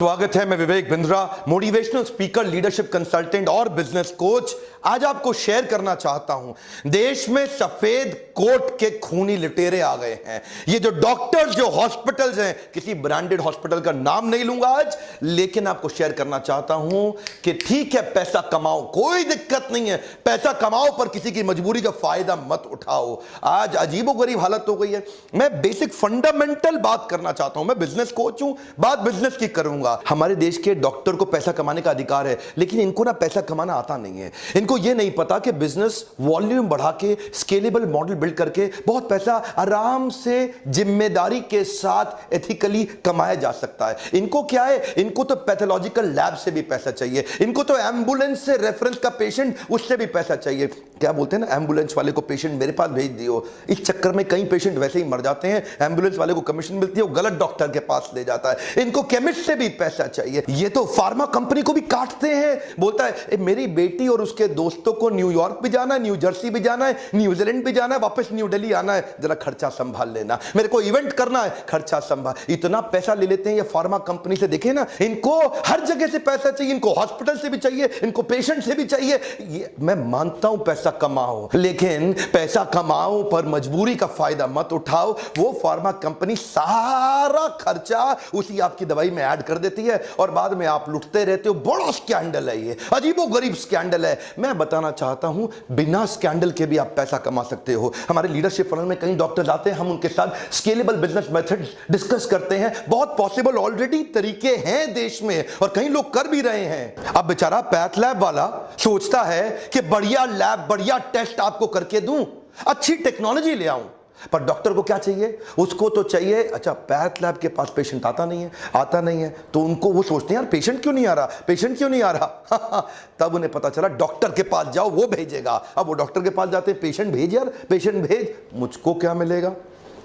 स्वागत है। मैं Vivek Bindra, motivational speaker, leadership consultant और बिजनेस कोच। आज आपको शेयर करना चाहता हूं, देश में सफेद कोट के खूनी लुटेरे आ गए हैं। ये जो डॉक्टर्स, जो हॉस्पिटल्स हैं, किसी ब्रांडेड हॉस्पिटल का नाम नहीं लूंगा आज, लेकिन आपको शेयर करना चाहता हूं कि ठीक है, पैसा कमाओ, कोई दिक्कत नहीं है, पैसा कमाओ, पर किसी की मजबूरी का फायदा मत उठाओ। आज अजीबोगरीब हालत हो गई है। मैं बेसिक फंडामेंटल बात करना चाहता हूं। मैं बिजनेस कोच हूं, बात बिजनेस की करूंगा। हमारे देश के डॉक्टर को पैसा कमाने का अधिकार है, लेकिन इनको ना पैसा कमाना आता नहीं है। इनको यह नहीं पता कि बिजनेस वॉल्यूम बढ़ा के, स्केलेबल मॉडल बिल्ड करके बहुत पैसा आराम से, जिम्मेदारी के साथ, एथिकली कमाया जा सकता है। इनको क्या है, इनको तो पैथोलॉजिकल लैब से भी पैसा चाहिए, इनको तो एम्बुलेंस से रेफरेंस का पेशेंट, उससे भी पैसा चाहिए। क्या बोलते हैं ना, एम्बुलेंस वाले को पेशेंट मेरे पास भेज दियो। इस चक्कर में कई पेशेंट वैसे ही मर जाते हैं। एम्बुलेंस वाले को कमीशन मिलती है, वो गलत डॉक्टर के पास ले जाता है। इनको केमिस्ट से भी पैसा चाहिए। ये तो फार्मा कंपनी को भी काटते हैं। बोलता है मेरी बेटी और उसके दोस्तों को न्यूयॉर्क भी जाना है, न्यू जर्सी भी जाना है, न्यूजीलैंड भी जाना है, वापस न्यू दिल्ली आना है, जरा खर्चा संभाल लेना। मेरे को इवेंट करना है, खर्चा संभाल। इतना पैसा ले लेते हैं ये फार्मा कंपनी से। देखे ना, इनको हर जगह से पैसा चाहिए, इनको हॉस्पिटल से भी चाहिए, इनको पेशेंट से भी चाहिए। ये मैं मानता हूं, पैसा कमाओ, लेकिन पैसा कमाओ पर मजबूरी का फायदा मत उठाओ। वो फार्मा कंपनी सारा खर्चा उसी आपकी दवाई में ऐड कर देती है और बाद में आप लुटते रहते हो। बड़ा स्कैंडल है ये, अजीबोगरीब स्कैंडल है। मैं बताना चाहता हूं, बिना स्कैंडल के भी आप पैसा कमा सकते हो। हमारे लीडरशिप फनल में कई डॉक्टर्स आते हैं, हम उनके साथ स्केलेबल बिजनेस मेथड डिस्कस करते हैं। बहुत पॉसिबल ऑलरेडी तरीके हैं देश में और कई लोग कर भी रहे हैं। अब बेचारा पैथ लैब वाला सोचता है कि बढ़िया लैब, बढ़िया टेस्ट आपको करके दूं, अच्छी टेक्नोलॉजी ले आऊं, पर डॉक्टर को क्या चाहिए? उसको तो चाहिए, अच्छा पैथ लैब के पास पेशेंट आता नहीं है, तो उनको वो सोचते हैं यार पेशेंट क्यों नहीं आ रहा तब उन्हें पता चला डॉक्टर के पास जाओ, वो भेजेगा। अब वो डॉक्टर के पास जाते हैं, पेशेंट भेज यार, पेशेंट भेज, मुझको क्या मिलेगा?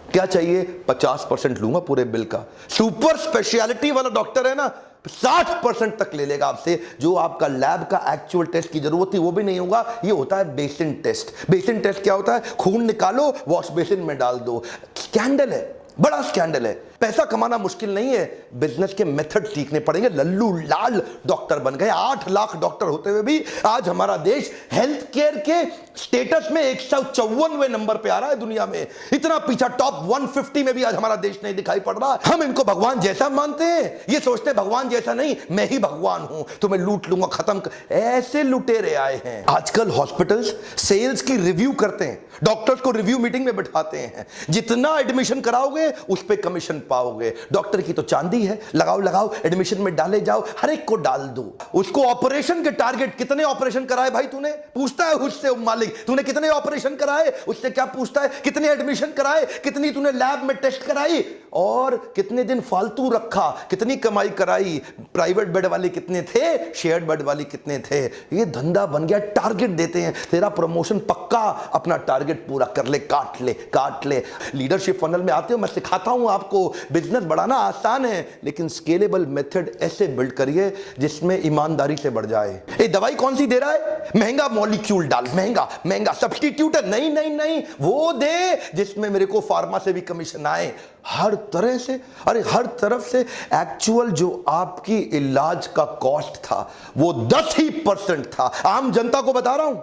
क्या चाहिए? 50% लूंगा पूरे बिल का। सुपर स्पेशलिटी वाला डॉक्टर है ना, 60% तक ले लेगा आपसे। जो आपका लैब का एक्चुअल टेस्ट की जरूरत थी वो भी नहीं होगा। ये होता है बेसिन टेस्ट। बेसिन टेस्ट क्या होता है? खून निकालो, वॉश बेसिन में डाल दो। स्कैंडल है, बड़ा स्कैंडल है। पैसा कमाना मुश्किल नहीं है, बिजनेस के मेथड सीखने पड़ेंगे। लल्लू लाल डॉक्टर बन गए। 8 लाख डॉक्टर होते हुए भी आज हमारा देश हेल्थ केयर के स्टेटस में 154वें नंबर पे आ रहा है दुनिया में। इतना पीछा, टॉप 150 में भी आज हमारा देश नहीं दिखाई पड़ रहा। हम इनको भगवान जैसा मानते हैं, ये सोचते हैं भगवान जैसा नहीं, मैं ही भगवान हूं, तुम्हें लूट लूंगा, खत्म कर। ऐसे लुटेरे आए हैं। आजकल हॉस्पिटल्स सेल्स की रिव्यू करते हैं, डॉक्टर्स को रिव्यू मीटिंग में बिठाते हैं। जितना एडमिशन कराओगे उस पर कमीशन पाओगे। डॉक्टर की तो चांदी है, लगाओ, एडमिशन में डाले जाओ, हर एक को डाल दो। उसको ऑपरेशन के टारगेट, कितने ऑपरेशन कराए भाई तूने, पूछता है उससे मालिक, तूने कितने ऑपरेशन कराए? उससे क्या पूछता है? कितने एडमिशन कराए, कितनी तूने लैब में टेस्ट कराई, और कितने दिन फालतू रखा, कितनी कमाई कराई, प्राइवेट बेड वाले कितने थे, शेयर्ड बेड वाले कितने थे। ये धंधा बन गया। टारगेट देते हैं, तेरा प्रमोशन पक्का, अपना टारगेट पूरा कर ले, काट ले। लीडरशिप फनल में आते हो, मैं सिखाता हूं आपको। बिजनेस बढ़ाना आसान है, लेकिन स्केलेबल मेथड ऐसे बिल्ड करिए जिसमें ईमानदारी से बढ़ जाए। ये दवाई कौन सी दे रहा है? महंगा मॉलिक्यूल डाल, महंगा सब्स्टिट्यूट है, नहीं, वो दे जिसमें मेरे को फार्मा से भी कमीशन आए। हर तरह से, अरे हर तरफ से। एक्चुअल जो आपकी इलाज का कॉस्ट था वो 10% था। आम जनता को बता रहा हूं,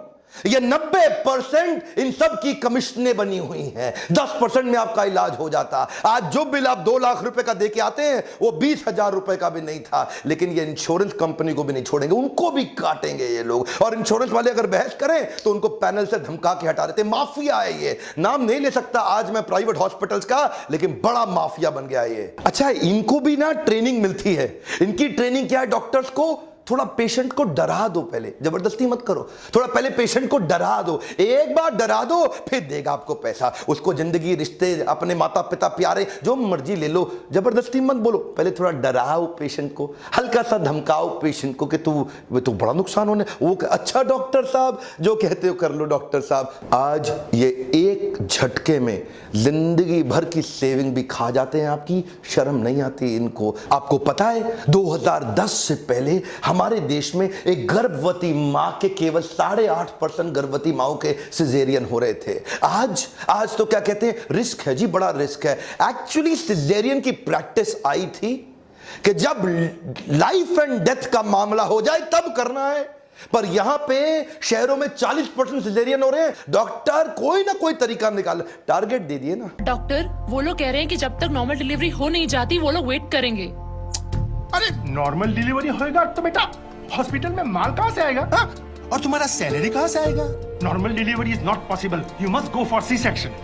ये 90% इन सब की कमीशनें बनी हुई हैं। 10% में आपका इलाज हो जाता। आज जो बिल आप 2 लाख रुपए का देके आते हैं वो 20,000 रुपए का भी नहीं था। लेकिन ये इंश्योरेंस कंपनी को भी नहीं छोड़ेंगे, उनको भी काटेंगे ये लोग। और इंश्योरेंस वाले अगर बहस करें तो उनको पैनल से धमका के हटा देते। माफिया है ये, नाम नहीं ले सकता आज मैं प्राइवेट हॉस्पिटल्स का, लेकिन बड़ा माफिया बन गया ये। अच्छा, इनको भी ना ट्रेनिंग मिलती है। इनकी ट्रेनिंग क्या है? डॉक्टर्स को थोड़ा पेशेंट को डरा दो, पहले जबरदस्ती मत करो, थोड़ा पहले पेशेंट को डरा दो। एक बार डरा दो, फिर देगा आपको पैसा। उसको जिंदगी, रिश्ते, अपने माता पिता, प्यारे, जो मर्जी ले लो, जबरदस्ती मत बोलो। पहले थोड़ा डराओ पेशेंट को, हल्का सा धमकाओ पेशेंट को कि तू बड़ा नुकसान होने। वो अच्छा डॉक्टर साहब, जो कहते हो कर लो डॉक्टर साहब। आज ये एक झटके में जिंदगी भर की सेविंग भी खा जाते हैं आपकी। शर्म नहीं आती इनको। आपको पता है 2010 से पहले हमारे देश में एक गर्भवती मां के केवल 8.5% गर्भवती माओं के सिजेरियन हो रहे थे। आज तो क्या कहते हैं, रिस्क है जी, बड़ा रिस्क है। एक्चुअली सिजेरियन की प्रैक्टिस आई थी कि जब लाइफ एंड डेथ का मामला हो जाए तब करना है, पर यहां पे शहरों में 40% सिजेरियन हो रहे हैं। डॉक्टर कोई ना कोई तरीका निकाल, टारगेट दे दिए ना। डॉक्टर वो लोग कह रहे हैं कि जब तक नॉर्मल डिलीवरी हो नहीं जाती वो लोग वेट करेंगे। अरे नॉर्मल डिलीवरी होएगा तो बेटा हॉस्पिटल में माल कहां से आएगा? हा? और तुम्हारा सैलरी कहां से आएगा? Normal delivery is not possible, you must go for C section.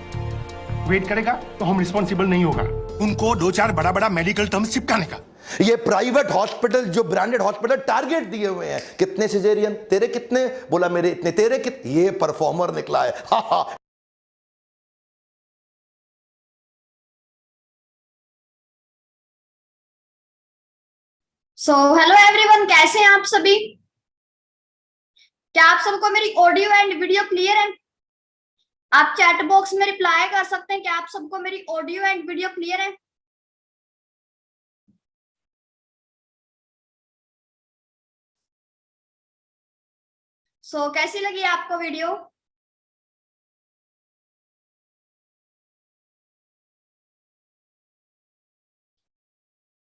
Wait करेगा तो हम रिस्पॉन्सिबल नहीं होगा। उनको 2-4 बड़ा बड़ा मेडिकल टर्म्स चिपकाने का। ये प्राइवेट हॉस्पिटल, जो ब्रांडेड हॉस्पिटल, टारगेट दिए हुए हैं, कितने सिजेरियन, तेरे कितने, बोला मेरे इतने, तेरे कितने, ये परफॉर्मर निकला है। हा हा। हेलो एवरीवन, कैसे हैं आप सभी? क्या आप सबको मेरी ऑडियो एंड वीडियो क्लियर है? आप चैट बॉक्स में रिप्लाई कर सकते हैं कि आप सबको मेरी ऑडियो एंड वीडियो क्लियर है? कैसी लगी आपको वीडियो?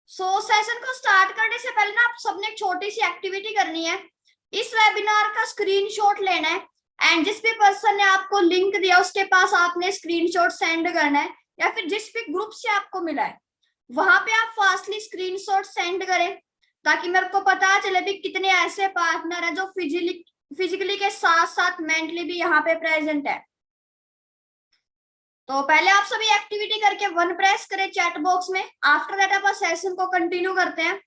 सेशन को स्टार्ट करने से पहले ना आप सबने एक छोटी सी एक्टिविटी करनी है। इस वेबिनार का स्क्रीनशॉट लेना है एंड जिस भी पर्सन ने आपको लिंक दिया उसके पास आपने स्क्रीनशॉट सेंड करना है, या फिर जिस भी ग्रुप से आपको मिला है वहां पे आप फास्टली स्क्रीनशॉट सेंड करें, ताकि मेरे को पता चले भी कितने ऐसे पार्टनर हैं जो फिजिकली के साथ साथ मेंटली भी यहाँ पे प्रेजेंट है। तो पहले आप सभी एक्टिविटी करके 1 प्रेस करें चैट बॉक्स में। आफ्टर दैट आप सेशन को कंटिन्यू करते हैं।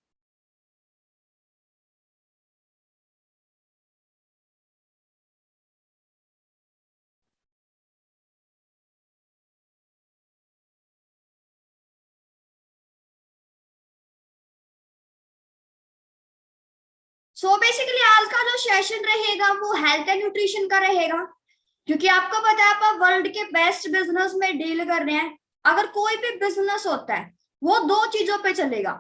बेसिकली आज का जो सेशन रहेगा वो हेल्थ एंड न्यूट्रिशन का रहेगा, क्योंकि आपको पता है आप वर्ल्ड के बेस्ट बिजनेस में डील कर रहे हैं। अगर कोई भी बिजनेस होता है वो 2 चीजों पे चलेगा,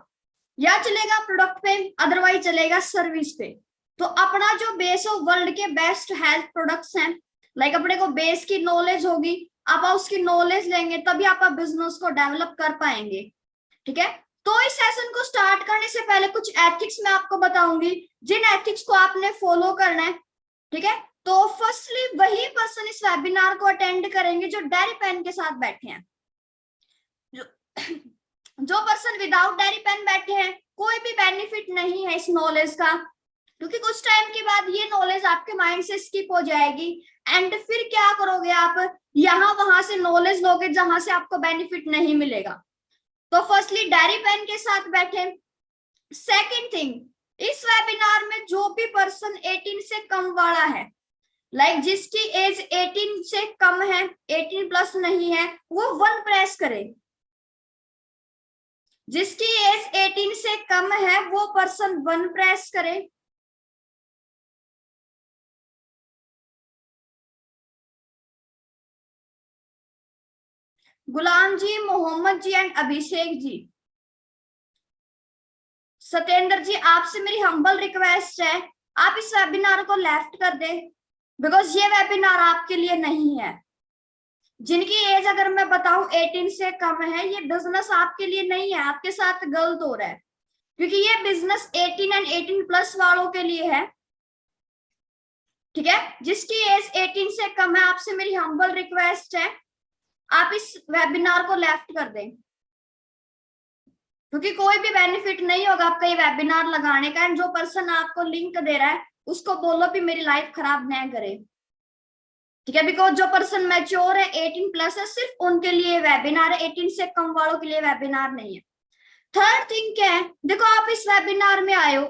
या चलेगा प्रोडक्ट पे, अदरवाइज चलेगा सर्विस पे। तो अपना जो बेस हो वर्ल्ड के बेस्ट हेल्थ प्रोडक्ट्स हैं, लाइक अपने को बेस की नॉलेज होगी, आप उसकी नॉलेज लेंगे तभी आप बिजनेस को डेवलप कर पाएंगे। ठीक है, तो इस सेशन को स्टार्ट करने से पहले कुछ एथिक्स मैं आपको बताऊंगी, जिन एथिक्स को आपने फॉलो करना है। ठीक है, तो फर्स्टली वही पर्सन इस वेबिनार को अटेंड करेंगे जो डायरी पेन के साथ बैठे हैं। जो पर्सन विदाउट डायरी पेन बैठे हैं, कोई भी बेनिफिट नहीं है इस नॉलेज का, क्योंकि कुछ टाइम के बाद ये नॉलेज आपके माइंड से स्किप हो जाएगी एंड फिर क्या करोगे आप, यहाँ वहां से नॉलेज लोगे जहां से आपको बेनिफिट नहीं मिलेगा। तो फर्स्टली डायरी पेन के साथ बैठे। सेकंड थिंग, इस वेबिनार में जो भी पर्सन 18 से कम वाला है, लाइक जिसकी एज 18 से कम है, 18 प्लस नहीं है, वो 1 प्रेस करे। जिसकी एज 18 से कम है वो पर्सन 1 प्रेस करे। गुलाम जी, मोहम्मद जी एंड अभिषेक जी। सत्येंद्र जी, आपसे मेरी हम्बल रिक्वेस्ट है आप इस वेबिनार को लेफ्ट कर दे, बिकॉज ये वेबिनार आपके लिए नहीं है। जिनकी एज अगर मैं बताऊं 18 से कम है, ये बिजनेस आपके लिए नहीं है, आपके साथ गलत हो रहा है, क्योंकि ये बिजनेस 18 एंड 18 प्लस वालों के लिए है। ठीक है, जिसकी एज 18 से कम है, आपसे मेरी हम्बल रिक्वेस्ट है आप इस वेबिनार को लेफ्ट कर दें, क्योंकि कोई भी बेनिफिट नहीं होगा आपका ये वेबिनार लगाने का। एंड जो पर्सन आपको लिंक दे रहा है उसको बोलो भी मेरी लाइफ खराब ना करे। ठीक है, बिकॉज जो पर्सन मैच्योर है, 18 प्लस है, सिर्फ उनके लिए वेबिनार है, 18 से कम वालों के लिए वेबिनार नहीं है। थर्ड थिंग क्या है, देखो आप इस वेबिनार में आए हो,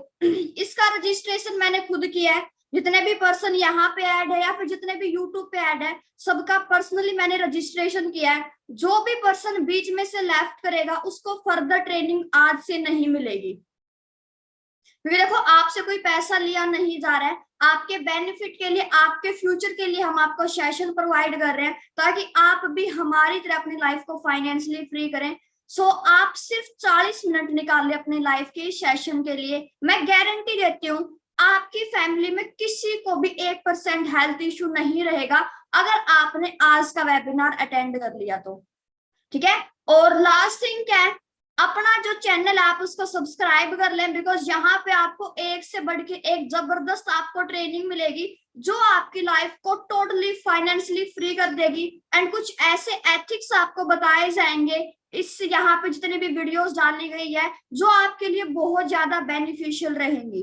इसका रजिस्ट्रेशन मैंने खुद किया है। जितने भी पर्सन यहाँ पे ऐड है या फिर जितने भी यूट्यूब पे ऐड है, सबका पर्सनली मैंने रजिस्ट्रेशन किया है। जो भी पर्सन बीच में से लेफ्ट करेगा उसको फर्दर ट्रेनिंग आज से नहीं मिलेगी, क्योंकि देखो आपसे कोई पैसा लिया नहीं जा रहा है, आपके बेनिफिट के लिए, आपके फ्यूचर के लिए हम आपको सेशन प्रोवाइड कर रहे हैं, ताकि आप भी हमारी तरह अपनी लाइफ को फाइनेंशियली फ्री करें। आप सिर्फ 40 मिनट निकाल ले अपनी लाइफ के सेशन के लिए। मैं गारंटी देती हूँ आपकी फैमिली में किसी को भी 1% हेल्थ इश्यू नहीं रहेगा अगर आपने आज का वेबिनार अटेंड कर लिया तो। ठीक है, और लास्ट थिंग क्या है, अपना जो चैनल आप उसको सब्सक्राइब कर लें, बिकॉज यहाँ पे आपको एक से बढ़ के एक जबरदस्त आपको ट्रेनिंग मिलेगी जो आपकी लाइफ को टोटली फाइनेंशियली फ्री कर देगी। एंड कुछ ऐसे एथिक्स आपको बताए जाएंगे इस यहाँ पे जितने भी वीडियोस डाली गई है जो आपके लिए बहुत ज्यादा बेनिफिशियल रहेंगी।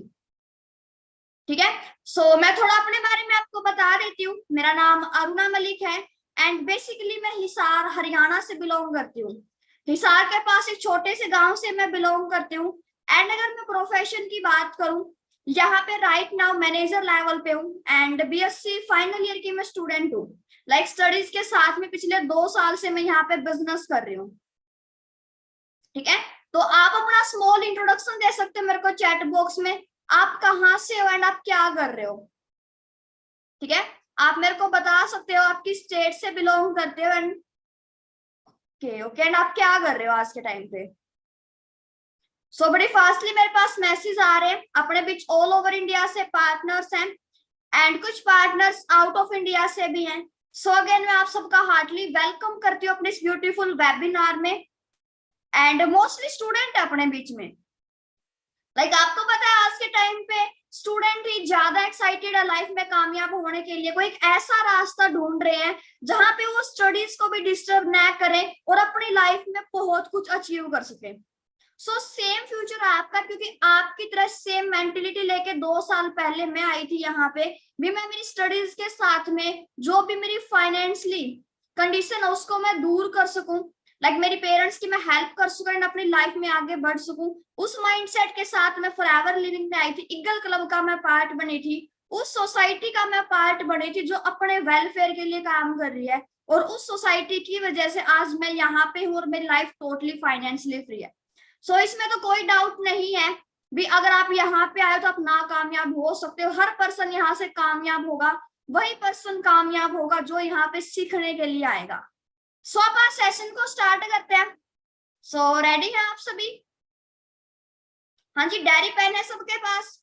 ठीक है, सो मैं थोड़ा अपने बारे में आपको बता देती हूँ। मेरा नाम अरुणा मलिक है एंड बेसिकली मैं हिसार हरियाणा से बिलोंग करती हूँ। हिसार के पास एक छोटे से गांव से मैं बिलोंग करती हूँ। एंड अगर मैं प्रोफेशन की बात करूँ, यहाँ पे राइट नाउ मैनेजर लेवल पे हूँ एंड बीएससी फाइनल ईयर की मैं स्टूडेंट हूँ। लाइक स्टडीज के साथ में पिछले 2 साल से मैं यहाँ पे बिजनेस कर रही हूँ। ठीक है, तो आप अपना स्मॉल इंट्रोडक्शन दे सकते हो मेरे को चैट बॉक्स में, आप कहाँ से हो एंड आप क्या कर रहे हो। ठीक है, आप मेरे को बता सकते हो आप किस स्टेट से बिलोंग करते हो एंड ओके एंड आप क्या कर रहे हो आज के टाइम पे। सो बड़ी फास्टली मेरे पास मैसेज आ रहे हैं, अपने बीच ऑल ओवर इंडिया से पार्टनर्स हैं एंड कुछ पार्टनर्स आउट ऑफ इंडिया से भी हैं। सो अगेन मैं आप सबका हार्टली वेलकम करती हूँ अपने इस ब्यूटीफुल वेबिनार में। एंड मोस्टली स्टूडेंट है अपने बीच में। लाइक आपको पता है आज के टाइम पे स्टूडेंट ही ज्यादा एक्साइटेड है लाइफ में कामयाब होने के लिए। कोई एक ऐसा रास्ता ढूंढ रहे हैं जहां पे वो स्टडीज को भी डिस्टर्ब ना करें और अपनी लाइफ में बहुत कुछ अचीव कर सके। सो सेम फ्यूचर आपका, क्योंकि आपकी तरह सेम मेंटेलिटी लेके 2 साल पहले मैं आई थी यहाँ पे भी। मैं मेरी स्टडीज के साथ में जो भी मेरी फाइनेंशियली कंडीशन है उसको मैं दूर कर सकूं, लाइक मेरी पेरेंट्स की मैं हेल्प कर सकूं एंड अपनी लाइफ में आगे बढ़ सकूं। उस माइंडसेट के साथ मैं फॉरएवर लिविंग में आई थी। ईगल क्लब का मैं पार्ट बनी थी, उस सोसाइटी का मैं पार्ट बनी थी जो अपने वेलफेयर के लिए काम कर रही है। और उस सोसाइटी की वजह से आज मैं यहाँ पे हूँ और मेरी लाइफ टोटली फाइनेंशियली फ्री है। सो इसमें तो कोई डाउट नहीं है भी अगर आप यहाँ पे आए तो आप नाकामयाब हो सकते हो। हर पर्सन यहाँ से कामयाब होगा, वही पर्सन कामयाब होगा जो यहाँ पे सीखने के लिए आएगा। सो अब आज सेशन को स्टार्ट करते हैं। सो रेडी हैं आप सभी? हाँ जी, डायरी पेन है सबके पास?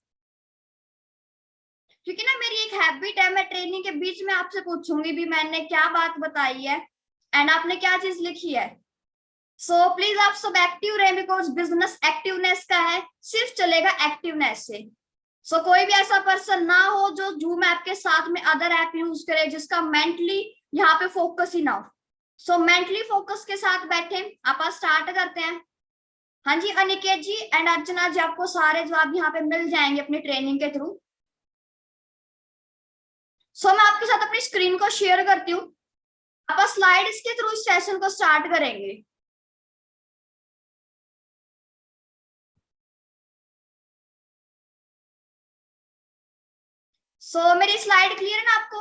क्योंकि ना मेरी एक हैबिट है, मैं ट्रेनिंग के बीच में आपसे पूछूंगी भी मैंने क्या बात बताई है एंड आपने क्या चीज लिखी है। सो प्लीज आप सब एक्टिव रहे बिकॉज बिजनेस एक्टिवनेस का है, सिर्फ चलेगा एक्टिवनेस से। सो कोई भी ऐसा पर्सन ना हो जो जूम ऐप के साथ में अदर ऐप यूज करे जिसका मेंटली यहाँ पे फोकस ही ना हो। सो मेंटली फोकस के साथ बैठे, आप स्टार्ट करते हैं। हाँ जी, अनिकेत जी एंड अर्चना जी, आपको सारे जवाब यहाँ पे मिल जाएंगे अपनी ट्रेनिंग के थ्रू। सो मैं आपके साथ अपनी स्क्रीन को शेयर करती हूँ, आप स्लाइड्स के थ्रू इस सेशन को स्टार्ट करेंगे। सो मेरी स्लाइड क्लियर है ना आपको?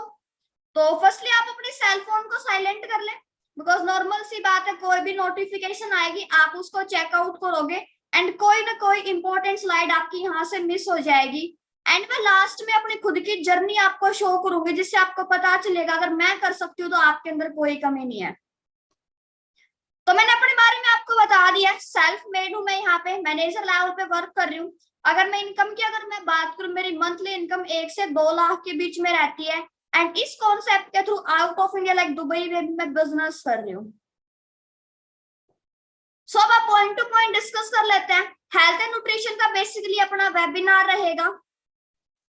तो फर्स्टली आप अपने सेल फोन को साइलेंट कर लें, बिकॉज नॉर्मल सी बात है कोई भी नोटिफिकेशन आएगी आप उसको चेकआउट करोगे एंड कोई ना कोई इंपॉर्टेंट स्लाइड आपकी यहाँ से मिस हो जाएगी। एंड मैं लास्ट में अपनी खुद की जर्नी आपको शो करूंगी जिससे आपको पता चलेगा अगर मैं कर सकती हूँ तो आपके अंदर कोई कमी नहीं है। तो मैंने अपने बारे में आपको बता दिया, सेल्फ मेड हूँ मैं, यहाँ पे मैनेजर लेवल पे वर्क कर रही हूँ। अगर मैं इनकम की अगर मैं बात करूँ, मेरी मंथली इनकम 1 से 2 लाख के बीच में रहती है एंड इस कॉन्सेप्ट के through out of India like Dubai में मैं बिजनेस कर रही हूँ। सो अब आप पॉइंट टू पॉइंट डिस्कस कर लेते हैं। हेल्थ एंड न्यूट्रिशन का बेसिकली अपना वेबिनार रहेगा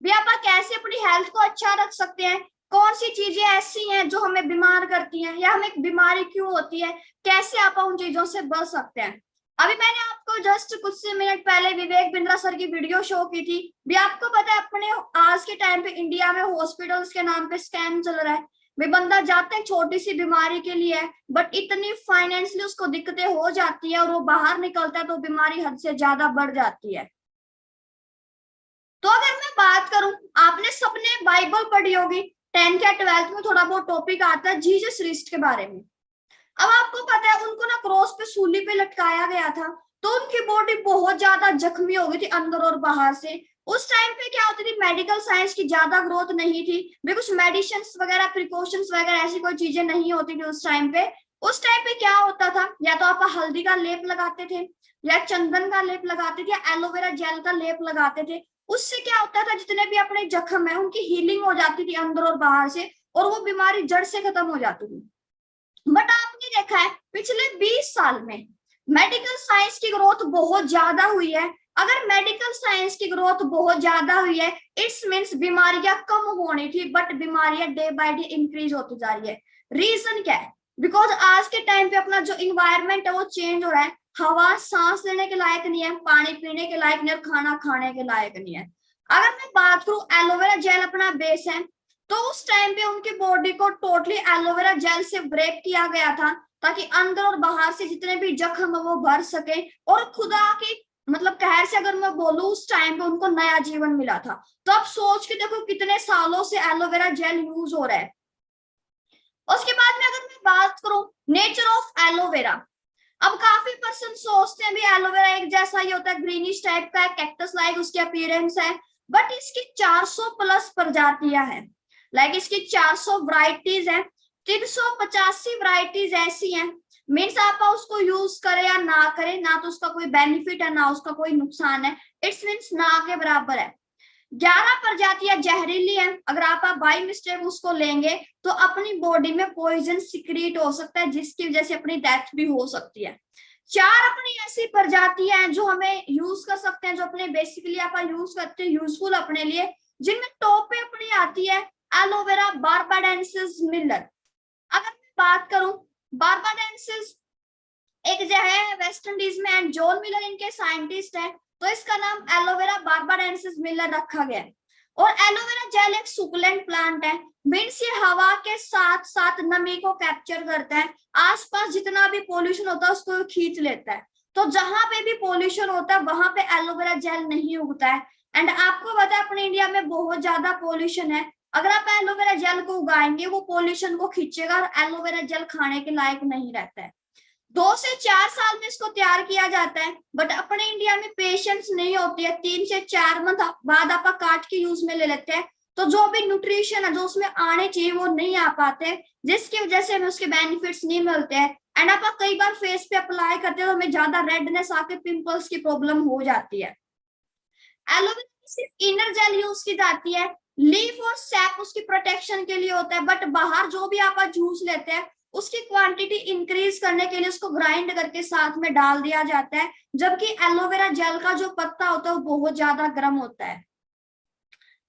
भी आप कैसे अपनी हेल्थ को अच्छा रख सकते हैं, कौन सी चीजें ऐसी हैं जो हमें बीमार करती हैं या हमें बीमारी क्यों होती है, कैसे आप उन चीजों से बच सकते हैं। अभी मैंने आपको जस्ट कुछ से मिनट पहले विवेक बिंद्रा सर की वीडियो शो की थी भी। आपको पता है अपने आज के टाइम पे इंडिया में हॉस्पिटल्स के नाम पे स्कैम चल रहा है भी। बंदा जाता है छोटी सी बीमारी के लिए बट इतनी फाइनेंशियली उसको दिक्कतें हो जाती है और वो बाहर निकलता है तो बीमारी हद से ज्यादा बढ़ जाती है। तो अगर मैं बात करूं, आपने सबने बाइबल पढ़ी होगी, 10th या 12th में थोड़ा बहुत टॉपिक आता है जीसस क्राइस्ट के बारे में। अब आपको पता है उनको ना क्रॉस पे सूली पे लटकाया गया था तो उनकी बॉडी बहुत ज्यादा जख्मी हो गई थी अंदर और बाहर से। उस टाइम पे क्या होती थी, मेडिकल साइंस की ज्यादा ग्रोथ नहीं थी, कुछ मेडिसिन वगैरह प्रिकॉशंस वगैरह ऐसी कोई चीजें नहीं होती थी उस टाइम पे। उस टाइम पे क्या होता था, या तो आप हल्दी का लेप लगाते थे या चंदन का लेप लगाते थे या एलोवेरा जेल का लेप लगाते थे। उससे क्या होता था, जितने भी अपने जख्म है उनकी हीलिंग हो जाती थी अंदर और बाहर से और वो बीमारी जड़ से खत्म हो जाती थी। बट आपने देखा है पिछले 20 साल में मेडिकल साइंस की ग्रोथ बहुत ज्यादा हुई है। अगर मेडिकल साइंस की ग्रोथ बहुत ज्यादा हुई है, इट्स मीन्स बीमारियां कम होनी थी, बट बीमारियां डे बाय डे इंक्रीज होती जा रही है। रीजन क्या है? बिकॉज आज के टाइम पे अपना जो इन्वायरमेंट है वो चेंज हो रहा है। हवा सांस लेने के लायक नहीं है, पानी पीने के लायक नहीं है, खाना खाने के लायक नहीं है। अगर मैं बात करूं, एलोवेरा जेल अपना बेस है, तो उस टाइम पे उनकी बॉडी को टोटली एलोवेरा जेल से ब्रेक किया गया था, ताकि अंदर और बाहर से जितने भी जख्म है वो भर सके। और खुदा की मतलब कहर से अगर मैं बोलूं, उस टाइम पे उनको नया जीवन मिला था। तो आप सोच के देखो कितने सालों से एलोवेरा जेल यूज हो रहा है। उसके बाद में अगर मैं बात करूं नेचर ऑफ एलोवेरा, अब काफी पर्सन सोचते हैं भी एलोवेरा एक जैसा ही होता है, ग्रीनिश टाइप का है, कैक्टस लाइक उसकी अपीयरेंस है, बट इसकी 400 प्लस प्रजातियां हैं। लाइक इसकी 400 वैरायटीज हैं, 385 वैरायटीज ऐसी हैं। मीन्स आप उसको यूज करें या ना करें, ना तो उसका कोई बेनिफिट है ना उसका कोई नुकसान है, इट्स मीन्स ना के बराबर है। 11 प्रजातियां जहरीली हैं, अगर आप बाई मिस्टेक उसको लेंगे तो अपनी बॉडी में पॉइजन सिक्रीट हो सकता है, जिसकी वजह से अपनी डेथ भी हो सकती है। 4 अपनी ऐसी प्रजातियां हैं जो हमें यूज कर सकते हैं, जो अपने बेसिकली आप यूज करते हैं यूजफुल अपने लिए, जिनमें टॉप पे अपनी आती है एलोवेरा बार्बाडेंसिस मिलर। अगर मैं बात करूं, बार्बाडेंसिस एक जो है वेस्ट इंडीज में, एंड जॉन मिलर इनके साइंटिस्ट है, तो इसका नाम एलोवेरा बार्बाडेंसिस मिलर रखा गया है। और एलोवेरा जेल एक सुकुलेंट प्लांट है, मीन्स ये हवा के साथ साथ नमी को कैप्चर करता है, आसपास जितना भी पोल्यूशन होता है उसको खींच लेता है। तो जहां पे भी पोल्यूशन होता है वहां पे एलोवेरा जेल नहीं उगता है। एंड आपको पता है अपने इंडिया में बहुत ज्यादा पोल्यूशन है, अगर आप एलोवेरा जेल को उगाएंगे वो पोल्यूशन को खींचेगा और एलोवेरा जेल खाने के लायक नहीं रहता है। 2 से 4 साल में इसको तैयार किया जाता है, बट अपने इंडिया में पेशेंस नहीं होती है, 3 से 4 मंथ बाद आप काट के यूज में ले लेते हैं, तो जो भी न्यूट्रिशन है जो उसमें आने चाहिए वो नहीं आ पाते, जिसकी वजह से हमें उसके बेनिफिट्स नहीं मिलते हैं। एंड आप कई बार फेस पे अप्लाई करते हो तो हमें ज्यादा रेडनेस आके पिंपल्स की प्रॉब्लम हो जाती है। एलोवेरा सिर्फ इनर जेल यूज की जाती है, लीफ और सैप उसकी प्रोटेक्शन के लिए होता है, बट बाहर जो भी आप जूस लेते हैं उसकी क्वांटिटी इंक्रीज करने के लिए उसको ग्राइंड करके साथ में डाल दिया जाता है, जबकि एलोवेरा जेल का जो पत्ता होता है वो बहुत ज्यादा गर्म होता है।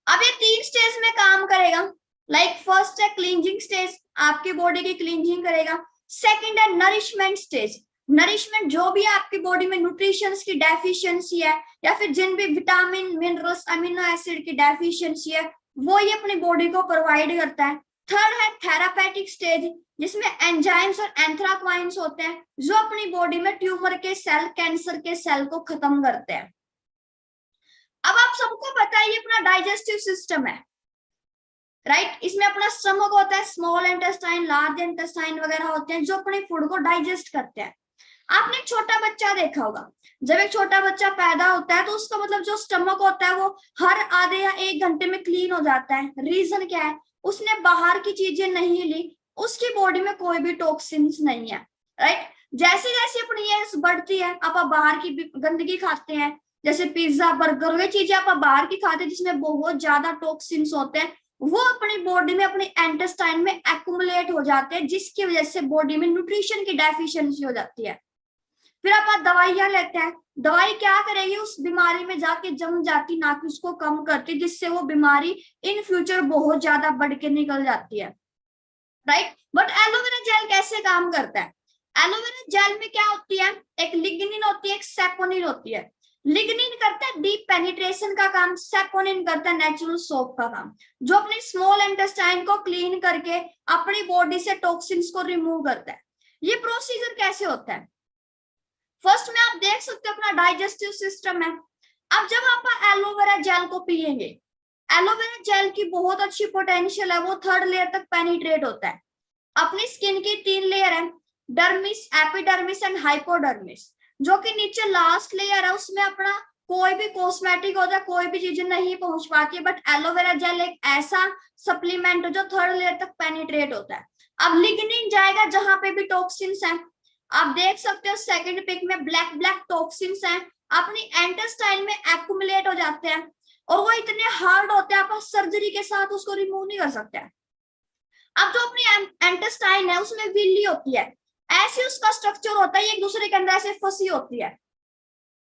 अब ये 3 स्टेज में काम करेगा। लाइक फर्स्ट है क्लींजिंग स्टेज, आपकी बॉडी की क्लींजिंग करेगा। सेकंड है नरिशमेंट स्टेज, नरिशमेंट जो भी आपकी बॉडी में न्यूट्रिशंस की डेफिशिएंसी है या फिर जिन भी विटामिन मिनरल्स अमीनो एसिड की डेफिशिएंसी है वो ये अपनी बॉडी को प्रोवाइड करता है। थर्ड है थेरापेटिक स्टेज, जिसमें एंजाइम्स और एंथ्राक्वाइंस होते हैं जो अपनी बॉडी में ट्यूमर के सेल, कैंसर के सेल को खत्म करते हैं। अब आप सबको पता है ये अपना डाइजेस्टिव सिस्टम है, राइट? इसमें अपना स्टमक होता है, स्मॉल इंटेस्टाइन, लार्ज इंटेस्टाइन वगैरह होते हैं जो अपने फूड को डाइजेस्ट करते हैं। आपने एक छोटा बच्चा देखा होगा, जब एक छोटा बच्चा पैदा होता है तो उसका मतलब जो स्टमक होता है वो हर आधे या 1 घंटे में क्लीन हो जाता है। रीजन क्या है? उसने बाहर की चीजें नहीं ली, उसकी बॉडी में कोई भी टॉक्सिन्स नहीं है, राइट? जैसे जैसे अपनी एज बढ़ती है आप बाहर की गंदगी खाते हैं, जैसे पिज्जा बर्गर, वे चीजें आप बाहर की खाते हैं जिसमें बहुत ज्यादा टॉक्सिन्स होते हैं, वो अपनी बॉडी में अपने इंटेस्टाइन में एक्युमुलेट हो जाते हैं, जिसकी वजह से बॉडी में न्यूट्रिशन की डेफिशिएंसी हो जाती है। फिर आप दवाइयां लेते हैं, दवाई क्या करेगी? उस बीमारी में जाके जम जाती, ना कि उसको कम करती, जिससे वो बीमारी इन फ्यूचर बहुत ज्यादा बढ़ के निकल जाती है, राइट? बट एलोवेरा जेल कैसे काम करता है? एलोवेरा जेल में क्या होती है? एक लिग्निन होती है, एक सेपोनिन होती है। लिग्निन करता है डीप पेनिट्रेशन का काम, सेपोनिन करता है नेचुरल सोप का काम, जो अपनी स्मॉल इंटेस्टाइन को क्लीन करके अपनी बॉडी से टॉक्सिन्स को रिमूव करता है। ये प्रोसीजर कैसे होता है? फर्स्ट में आप देख सकते हो अपना डाइजेस्टिव सिस्टम है। अब जब आप एलोवेरा जेल को पिएंगे, एलोवेरा जेल की बहुत अच्छी पोटेंशियल है, वो 3rd लेयर तक पेनिट्रेट होता है। अपनी स्किन की 3 लेयर है, डर्मिस, एपिडर्मिस एंड हाइपोडर्मिस। जो कि नीचे लास्ट लेयर है उसमें अपना कोई भी कॉस्मेटिक होता है, कोई भी चीजें नहीं पहुंच पाती है, बट एलोवेरा जेल एक ऐसा सप्लीमेंट है जो 3rd लेयर तक पेनिट्रेट होता है। अब लिग्निन जाएगा जहां पे भी टॉक्सिन्स हैं, आप देख सकते हो सेकंड पिक में ब्लैक ब्लैक टॉक्सिन्स हैं, अपनी इंटेस्टाइन में एक्युमुलेट हो जाते हैं और वो इतने हार्ड होते हैं आप सर्जरी के साथ उसको रिमूव नहीं कर सकते। अब जो अपनी इंटेस्टाइन है उसमें विल्ली होती है, ऐसे उसका स्ट्रक्चर होता है, एक दूसरे के अंदर ऐसे फंसी होती है।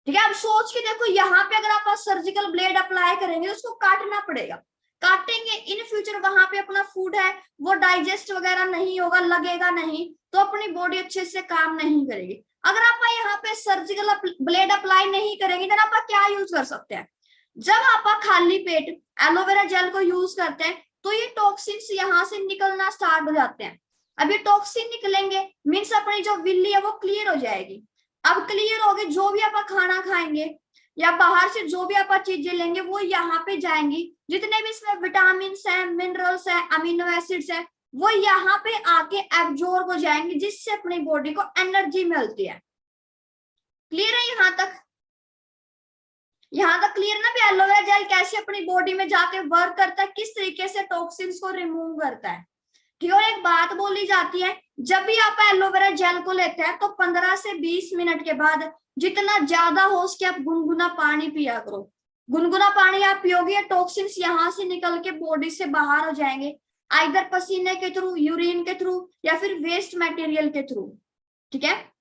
ठीक है, अब सोच के देखो, यहाँ पे अगर आप सर्जिकल ब्लेड अप्लाई करेंगे तो उसको काटना पड़ेगा, काटेंगे, इन फ्यूचर वहां पे अपना फूड है वो डाइजेस्ट वगैरह नहीं होगा, लगेगा नहीं, तो अपनी बॉडी अच्छे से काम नहीं करेगी। अगर आप यहाँ पे सर्जिकल ब्लेड अप्लाई नहीं करेंगे तो आप क्या यूज कर सकते हैं, जब आप खाली पेट एलोवेरा जेल को यूज करते हैं तो ये टॉक्सिन्स यहाँ से निकलना स्टार्ट हो जाते हैं। अब ये टॉक्सिन निकलेंगे मीन्स अपनी जो विल्ली है वो क्लियर हो जाएगी। अब क्लियर होगी, जो भी आप खाना खाएंगे या बाहर से जो भी आप चीजें लेंगे वो यहाँ पे जाएंगी, जितने भी इसमें विटामिन है, मिनरल्स है, अमीनो एसिड्स है, वो यहाँ पे आके एब्जॉर्ब हो जाएंगे, जिससे अपनी बॉडी को एनर्जी मिलती है। क्लियर है यहाँ तक? यहाँ तक क्लियर ना भी एलोवेरा जेल कैसे अपनी बॉडी में जाके वर्क करता है, किस तरीके से टॉक्सिन्स को रिमूव करता है। ठीक है, और एक बात बोली जाती है, जब भी आप एलोवेरा जेल को लेते हैं तो 15 से 20 मिनट के बाद जितना ज्यादा हो सके आप गुनगुना पानी पिया करो। गुनगुना पानी आप पियोगे, टॉक्सिन्स यहाँ से निकल के बॉडी से बाहर हो जाएंगे, आइदर पसीने के थ्रू, यूरिन के थ्रू या फिर वेस्ट मटेरियल के थ्रू। ठीक है,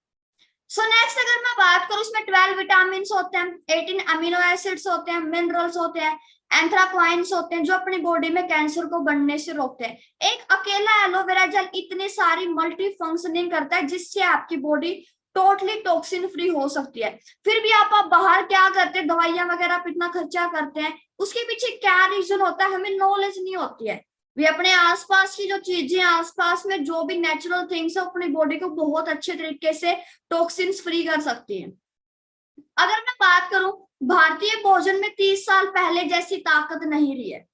सो नेक्स्ट अगर मैं बात करूं, इसमें 12 विटामिन होते हैं, 18 अमीनो एसिड्स होते हैं, मिनरल्स होते हैं, एंथ्राक्वाइंस होते हैं, जो अपनी बॉडी में कैंसर को बढ़ने से रोकते हैं। एक अकेला एलोवेरा जेल इतनी सारी मल्टी फंक्शनिंग करता है जिससे आपकी बॉडी टोटली टॉक्सिन फ्री हो सकती है। फिर भी आप बाहर क्या करते हैं, दवाइयां वगैरह पे इतना खर्चा करते हैं, उसके पीछे क्या रीजन होता है हमें नॉलेज नहीं होती है। वे अपने आसपास की जो चीजें, आसपास में जो भी नेचुरल थिंग्स है, अपनी बॉडी को बहुत अच्छे तरीके से टॉक्सिन्स फ्री कर सकती है। अगर मैं बात करूं, भारतीय भोजन में 30 साल पहले जैसी ताकत नहीं रही है।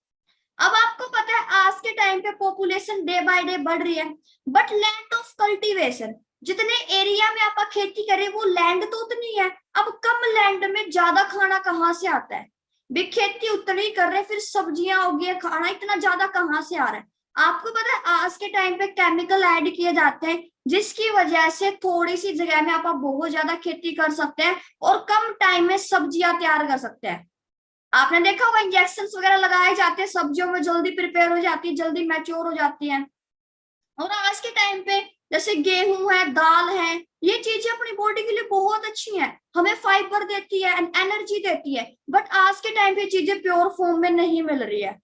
अब आपको पता है आज के टाइम पे पॉपुलेशन डे बाय डे बढ़ रही है, बट लैंड ऑफ कल्टीवेशन, जितने एरिया में आप खेती करें वो लैंड तो उतनी है, अब कम लैंड में ज्यादा खाना कहाँ से आता है? भी खेती उतनी कर रहे, फिर सब्जियां होगी, खाना इतना ज्यादा कहाँ से आ रहा है? आपको पता है आज के टाइम पे केमिकल ऐड किए जाते हैं, जिसकी वजह से थोड़ी सी जगह में आप बहुत ज्यादा खेती कर सकते हैं और कम टाइम में सब्जियां तैयार कर सकते हैं। आपने देखा होगा इंजेक्शन वगैरह लगाए जाते हैं, सब्जियों में जल्दी प्रिपेयर हो जाती है, जल्दी मैच्योर हो जाती है। और आज के टाइम पे जैसे गेहूं है, दाल है, ये चीजें अपनी बॉडी के लिए बहुत अच्छी हैं, हमें फाइबर देती है, एनर्जी देती है, बट आज के टाइम पे चीजें प्योर फॉर्म में नहीं मिल रही है।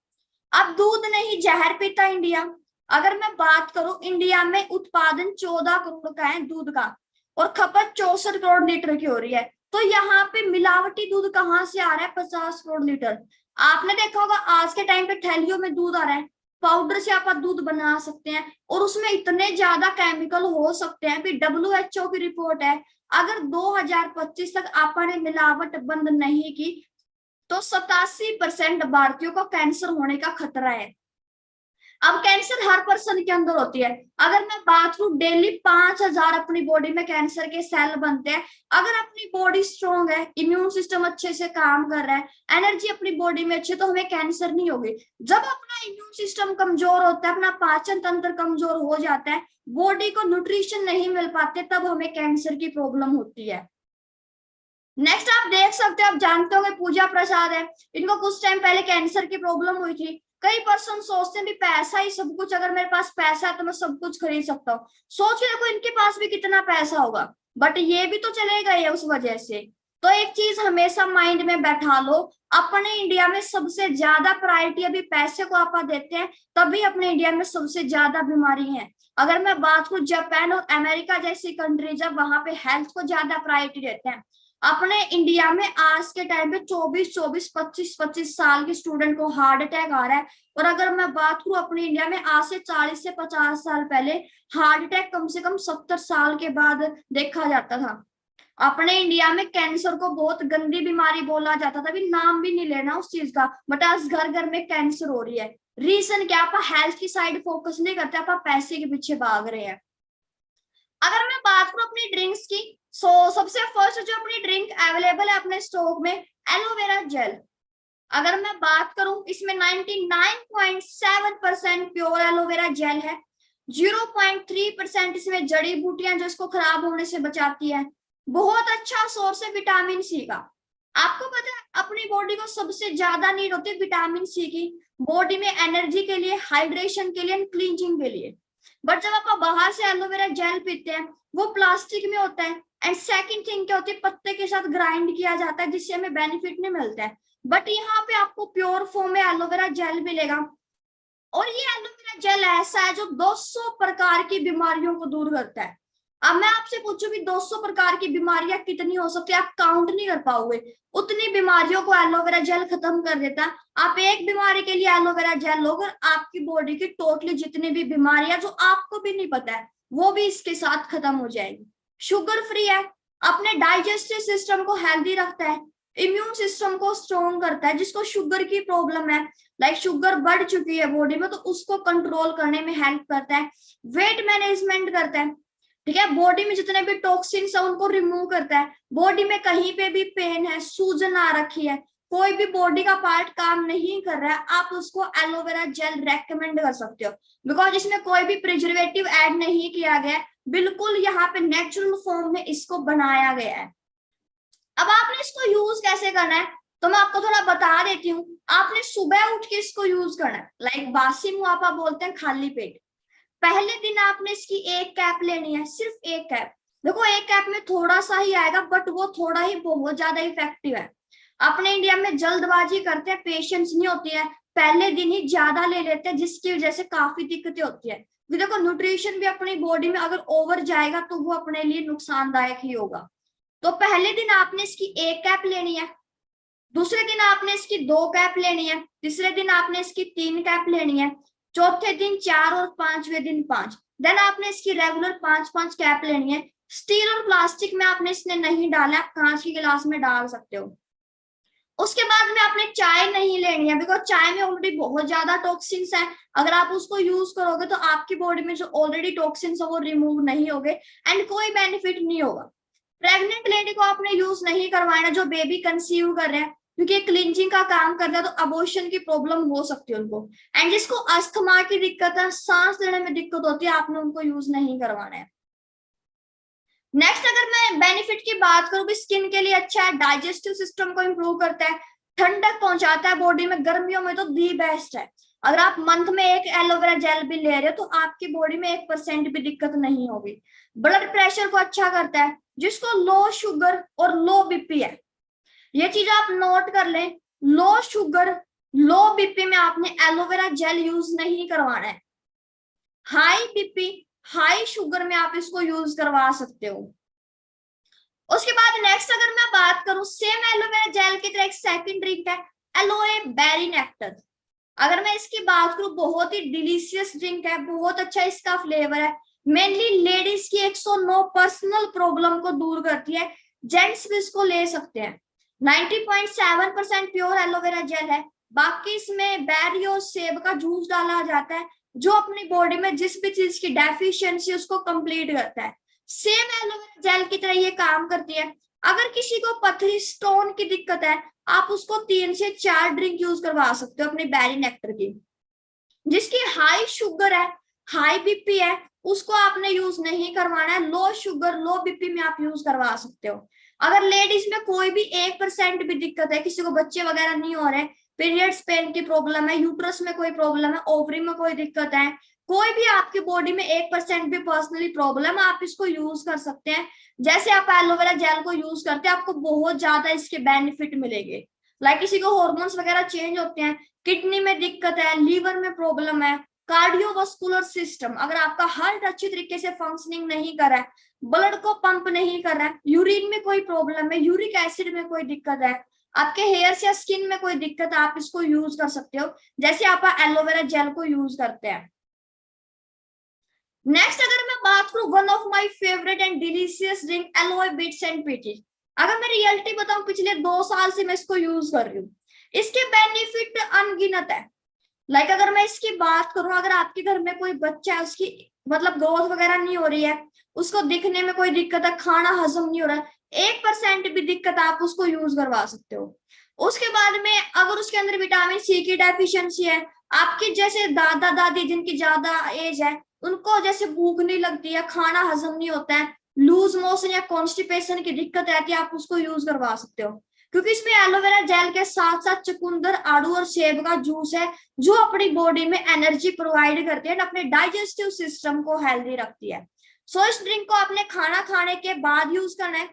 अब दूध नहीं जहर पीता इंडिया। अगर मैं बात करूं, इंडिया में उत्पादन 14 करोड़ का है दूध का और खपत 64 करोड़ लीटर की हो रही है, तो यहाँ पे मिलावटी दूध कहाँ से आ रहा है? 50 करोड़ लीटर। आपने देखा होगा आज के टाइम पे थैलियों में दूध आ रहा है, पाउडर से आप दूध बना सकते हैं और उसमें इतने ज्यादा केमिकल हो सकते हैं। भी WHO की रिपोर्ट है, अगर 2025 तक आपने मिलावट बंद नहीं की तो 87% भारतीयों को कैंसर होने का खतरा है। अब कैंसर हर पर्सन के अंदर होती है। अगर मैं बात करूं, डेली 5000 अपनी बॉडी में कैंसर के सेल बनते हैं। अगर अपनी बॉडी स्ट्रॉन्ग है, इम्यून सिस्टम अच्छे से काम कर रहा है, एनर्जी अपनी बॉडी में अच्छी, तो हमें कैंसर नहीं होगी। जब अपना इम्यून सिस्टम कमजोर होता है, अपना पाचन तंत्र कमजोर हो जाता है, बॉडी को न्यूट्रिशन नहीं मिल पाते, तब हमें कैंसर की प्रॉब्लम होती है। नेक्स्ट आप देख सकते हो, आप जानते होंगे पूजा प्रसाद है, इनको कुछ टाइम पहले कैंसर की प्रॉब्लम हुई थी। कई पर्सन सोचते हैं भी पैसा ही सब कुछ, अगर मेरे पास पैसा है तो मैं सब कुछ खरीद सकता हूँ। सोच के देखो इनके पास भी कितना पैसा होगा, बट ये भी तो चले गए उस वजह से। तो एक चीज हमेशा माइंड में बैठा लो, अपने इंडिया में सबसे ज्यादा प्रायोरिटी अभी पैसे को आप देते हैं, तभी अपने इंडिया में सबसे ज्यादा बीमारी है। अगर मैं बात करूं जापान और अमेरिका जैसी कंट्री, जब वहां पे हेल्थ को ज्यादा प्रायोरिटी देते हैं, अपने इंडिया में आज के टाइम पे 24, 25 साल के स्टूडेंट को हार्ट अटैक आ रहा है। और अगर मैं बात करूं अपने इंडिया में आज से 40 से 50 साल पहले हार्ट अटैक कम से कम 70 साल के बाद देखा जाता था। अपने इंडिया में कैंसर को बहुत गंदी बीमारी बोला जाता था, अभी नाम भी नहीं लेना उस चीज का, बट आज घर घर में कैंसर हो रही है। रीजन क्या? आप हेल्थ की साइड फोकस नहीं करते, आप पैसे के पीछे भाग रहे हैं। अगर मैं बात करूं अपनी ड्रिंक्स की, सबसे फर्स्ट जो अपनी ड्रिंक अवेलेबल है अपने स्टॉक में, एलोवेरा जेल। अगर मैं बात करूं, इसमें 99.7% प्योर एलोवेरा जेल है, 0.3% इसमें जड़ी बूटियां जो इसको खराब होने से बचाती है। बहुत अच्छा सोर्स है विटामिन सी का। आपको पता है अपनी बॉडी को सबसे ज्यादा नीड होती है विटामिन सी की, बॉडी में एनर्जी के लिए, हाइड्रेशन के लिए, क्लींजिंग के लिए। बट जब आप बाहर से एलोवेरा जेल पीते हैं वो प्लास्टिक में होता है, एंड सेकंड थिंग क्या होती है, पत्ते के साथ ग्राइंड किया जाता है जिससे हमें बेनिफिट नहीं मिलता है। बट यहाँ पे आपको प्योर फॉर्म में एलोवेरा जेल मिलेगा, और ये एलोवेरा जेल ऐसा है जो 200 प्रकार की बीमारियों को दूर करता है। अब मैं आपसे पूछूं कि 200 प्रकार की बीमारियां कितनी हो सकती है, आप काउंट नहीं कर पाओगे, उतनी बीमारियों को एलोवेरा जेल खत्म कर देता है। आप एक बीमारी के लिए एलोवेरा जेल लोगे, आपकी बॉडी की टोटली जितनी भी बीमारियां जो आपको भी नहीं पता है वो भी इसके साथ खत्म हो जाएगी। शुगर फ्री है, अपने डाइजेस्टिव सिस्टम को हेल्दी रखता है, इम्यून सिस्टम को स्ट्रॉन्ग करता है। जिसको शुगर की प्रॉब्लम है, लाइक शुगर बढ़ चुकी है बॉडी में, तो उसको कंट्रोल करने में हेल्प करता है, वेट मैनेजमेंट करता है, ठीक है, बॉडी में जितने भी टॉक्सिन्स है उनको रिमूव करता है। बॉडी में कहीं पे भी पेन है, सूजन आ रखी है, कोई भी बॉडी का पार्ट काम नहीं कर रहा है, आप उसको एलोवेरा जेल रेकमेंड कर सकते हो, बिकॉज इसमें कोई भी प्रिजर्वेटिव ऐड नहीं किया गया है, बिल्कुल यहाँ पे नेचुरल फॉर्म में इसको बनाया गया है। अब आपने इसको यूज कैसे करना है तो मैं आपको थोड़ा बता देती हूँ। आपने सुबह उठ के इसको यूज करना है, लाइक बासी मुंह आप बोलते हैं खाली पेट। पहले दिन आपने इसकी एक कैप लेनी है, सिर्फ एक कैप। देखो एक कैप में थोड़ा सा ही आएगा, बट वो थोड़ा ही बहुत ज्यादा इफेक्टिव है। अपने इंडिया में जल्दबाजी करते हैं, पेशेंस नहीं होती है, पहले दिन ही ज्यादा ले लेते हैं, जिसकी वजह से काफी दिक्कतें होती है। देखो न्यूट्रिशन भी अपनी बॉडी में अगर ओवर जाएगा तो वो अपने लिए नुकसानदायक ही होगा। तो पहले दिन आपने इसकी एक कैप लेनी है, दूसरे दिन आपने इसकी 2 कैप लेनी है, तीसरे दिन आपने इसकी 3 कैप लेनी है, चौथे दिन 4 और 5वें दिन 5। देन आपने इसकी रेगुलर 5-5 कैप लेनी है। स्टील और प्लास्टिक में आपने इसने नहीं डाला, आप कांच के गिलास में डाल सकते हो। उसके बाद में आपने चाय नहीं लेनी है, बिकॉज चाय में ऑलरेडी बहुत ज्यादा टॉक्सिन्स है। अगर आप उसको यूज करोगे तो आपकी बॉडी में जो ऑलरेडी टॉक्सिन्स है वो रिमूव नहीं होंगे एंड कोई बेनिफिट नहीं होगा। प्रेग्नेंट लेडी को आपने यूज नहीं करवाना, जो बेबी कंसीव कर रहे हैं, क्योंकि क्लिंजिंग का काम करता है तो अबॉर्शन की प्रॉब्लम हो सकती है उनको। एंड जिसको अस्थमा की दिक्कत है, सांस लेने में दिक्कत होती है, आपने उनको यूज नहीं करवाना है। नेक्स्ट अगर मैं बेनिफिट की बात करूं, भी स्किन के लिए अच्छा है, डाइजेस्टिव सिस्टम को इंप्रूव करता है, ठंडक पहुंचाता है बॉडी में, गर्मियों में तो दी बेस्ट है। अगर आप मंथ में एक एलोवेरा जेल भी ले रहे हो तो आपकी बॉडी में 1% भी दिक्कत नहीं होगी। ब्लड प्रेशर को अच्छा करता है, जिसको लो शुगर और लो बीपी है, ये चीज आप नोट कर लें। लो शुगर लो बीपी में आपने एलोवेरा जेल यूज नहीं करवाना है। हाई बीपी हाई शुगर में आप इसको यूज करवा सकते हो। उसके बाद नेक्स्ट अगर मैं बात करूं, सेम एलोवेरा जेल की तरह एक सेकंड ड्रिंक है, एलोए बेरी नेक्टर। अगर मैं इसकी बात करूं, बहुत ही डिलीशियस ड्रिंक है, बहुत अच्छा इसका फ्लेवर है, मेनली लेडीज की 109 पर्सनल प्रॉब्लम को दूर करती है, जेंट्स भी इसको ले सकते हैं। 90.7% प्योर एलोवेरा जेल है, बाकी इसमें बेरी और सेब का जूस डाला जाता है जो अपनी बॉडी में जिस भी चीज की डेफिशिएंसी उसको कंप्लीट करता है। सेम एलोवेरा जेल की तरह ये काम करती है। अगर किसी को पथरी स्टोन की दिक्कत है, आप उसको 3 से 4 ड्रिंक यूज करवा सकते हो अपनी बेरी नेक्टर की। जिसकी हाई शुगर है, हाई बीपी है, उसको आपने यूज नहीं करवाना है। लो शुगर लो बीपी में आप यूज करवा सकते हो। अगर लेडीज में कोई भी 1% भी दिक्कत है, किसी को बच्चे वगैरह नहीं हो रहे, पीरियड्स पेन की प्रॉब्लम है, यूट्रस में कोई प्रॉब्लम है, ओवरी में कोई दिक्कत है, कोई भी आपकी बॉडी में 1% भी पर्सनली प्रॉब्लम, आप इसको यूज कर सकते हैं। जैसे आप एलोवेरा जेल को यूज करते हैं, आपको बहुत ज्यादा इसके बेनिफिट मिलेंगे। लाइक किसी को हॉर्मोन्स वगैरह चेंज होते हैं, किडनी में दिक्कत है, लीवर में प्रॉब्लम है, कार्डियोवास्कुलर सिस्टम, अगर आपका हार्ट अच्छी तरीके से फंक्शनिंग नहीं कर रहा है, ब्लड को पंप नहीं कर रहा है, यूरिन में कोई प्रॉब्लम है, यूरिक एसिड में कोई दिक्कत है, आपके हेयर्स या स्किन में कोई दिक्कत है, आप इसको यूज कर सकते हो जैसे आप एलोवेरा जेल को यूज करते हैं। नेक्स्ट अगर मैं बात करूं, one of my favourite and delicious drink alloy bits and peaches. अगर मैं रियलिटी बताऊं, पिछले 2 साल से मैं इसको यूज कर रही हूँ, इसके बेनिफिट अनगिनत है। लाइक अगर मैं इसकी बात करूं, अगर आपके घर में कोई बच्चा है, उसकी मतलब ग्रोथ वगैरह नहीं हो रही है, उसको दिखने में कोई दिक्कत है, खाना हजम नहीं हो रहा है, 1% भी दिक्कत, आप उसको यूज करवा सकते हो। उसके बाद में अगर उसके अंदर विटामिन सी की डेफिशिएंसी है, आपके जैसे दादा दादी जिनकी ज्यादा एज है, उनको जैसे भूख नहीं लगती है, खाना हजम नहीं होता है, लूज मोशन या कॉन्स्टिपेशन की दिक्कत रहती है, आप उसको यूज करवा सकते हो। क्योंकि इसमें एलोवेरा जेल के साथ साथ चुकंदर, आड़ू और सेब का जूस है जो अपनी बॉडी में एनर्जी प्रोवाइड करती है, अपने डाइजेस्टिव सिस्टम को हेल्दी रखती है। सो इस ड्रिंक को आपने खाना खाने के बाद यूज करना है।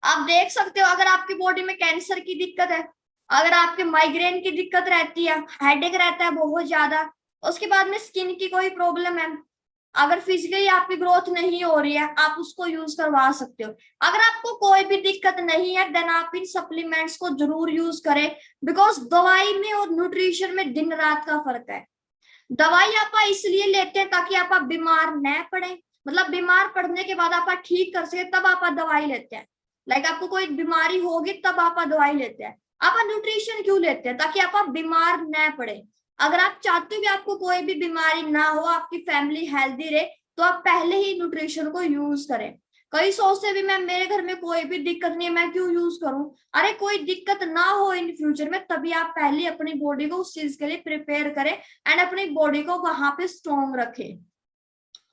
आप देख सकते हो अगर आपकी बॉडी में कैंसर की दिक्कत है, अगर आपके माइग्रेन की दिक्कत रहती है, हेडेक रहता है बहुत ज्यादा, उसके बाद में स्किन की कोई प्रॉब्लम है, अगर फिजिकली आपकी ग्रोथ नहीं हो रही है, आप उसको यूज करवा सकते हो। अगर आपको कोई भी दिक्कत नहीं है देन आप इन सप्लीमेंट्स को जरूर यूज करें, बिकॉज दवाई में और न्यूट्रिशन में दिन रात का फर्क है। दवाई आप इसलिए लेते हैं ताकि आप बीमार न पड़े, मतलब बीमार पड़ने के बाद आप ठीक कर सके तब आप दवाई लेते हैं। लाइक आपको कोई बीमारी होगी तब आप दवाई लेते हैं। आप न्यूट्रिशन क्यों लेते हैं? ताकि आप बीमार न पड़े। अगर आप चाहते हो कि आपको कोई भी बीमारी ना हो, आपकी फैमिली हेल्दी रहे, तो आप पहले ही न्यूट्रिशन को यूज करें। कई सोचते भी मैम मेरे घर में कोई भी दिक्कत नहीं है, मैं क्यों यूज करूं? अरे कोई दिक्कत ना हो इन फ्यूचर में, तभी आप पहले अपनी बॉडी को उस चीज के लिए प्रिपेयर करें एंड अपनी बॉडी को वहां पे स्ट्रॉन्ग रखें।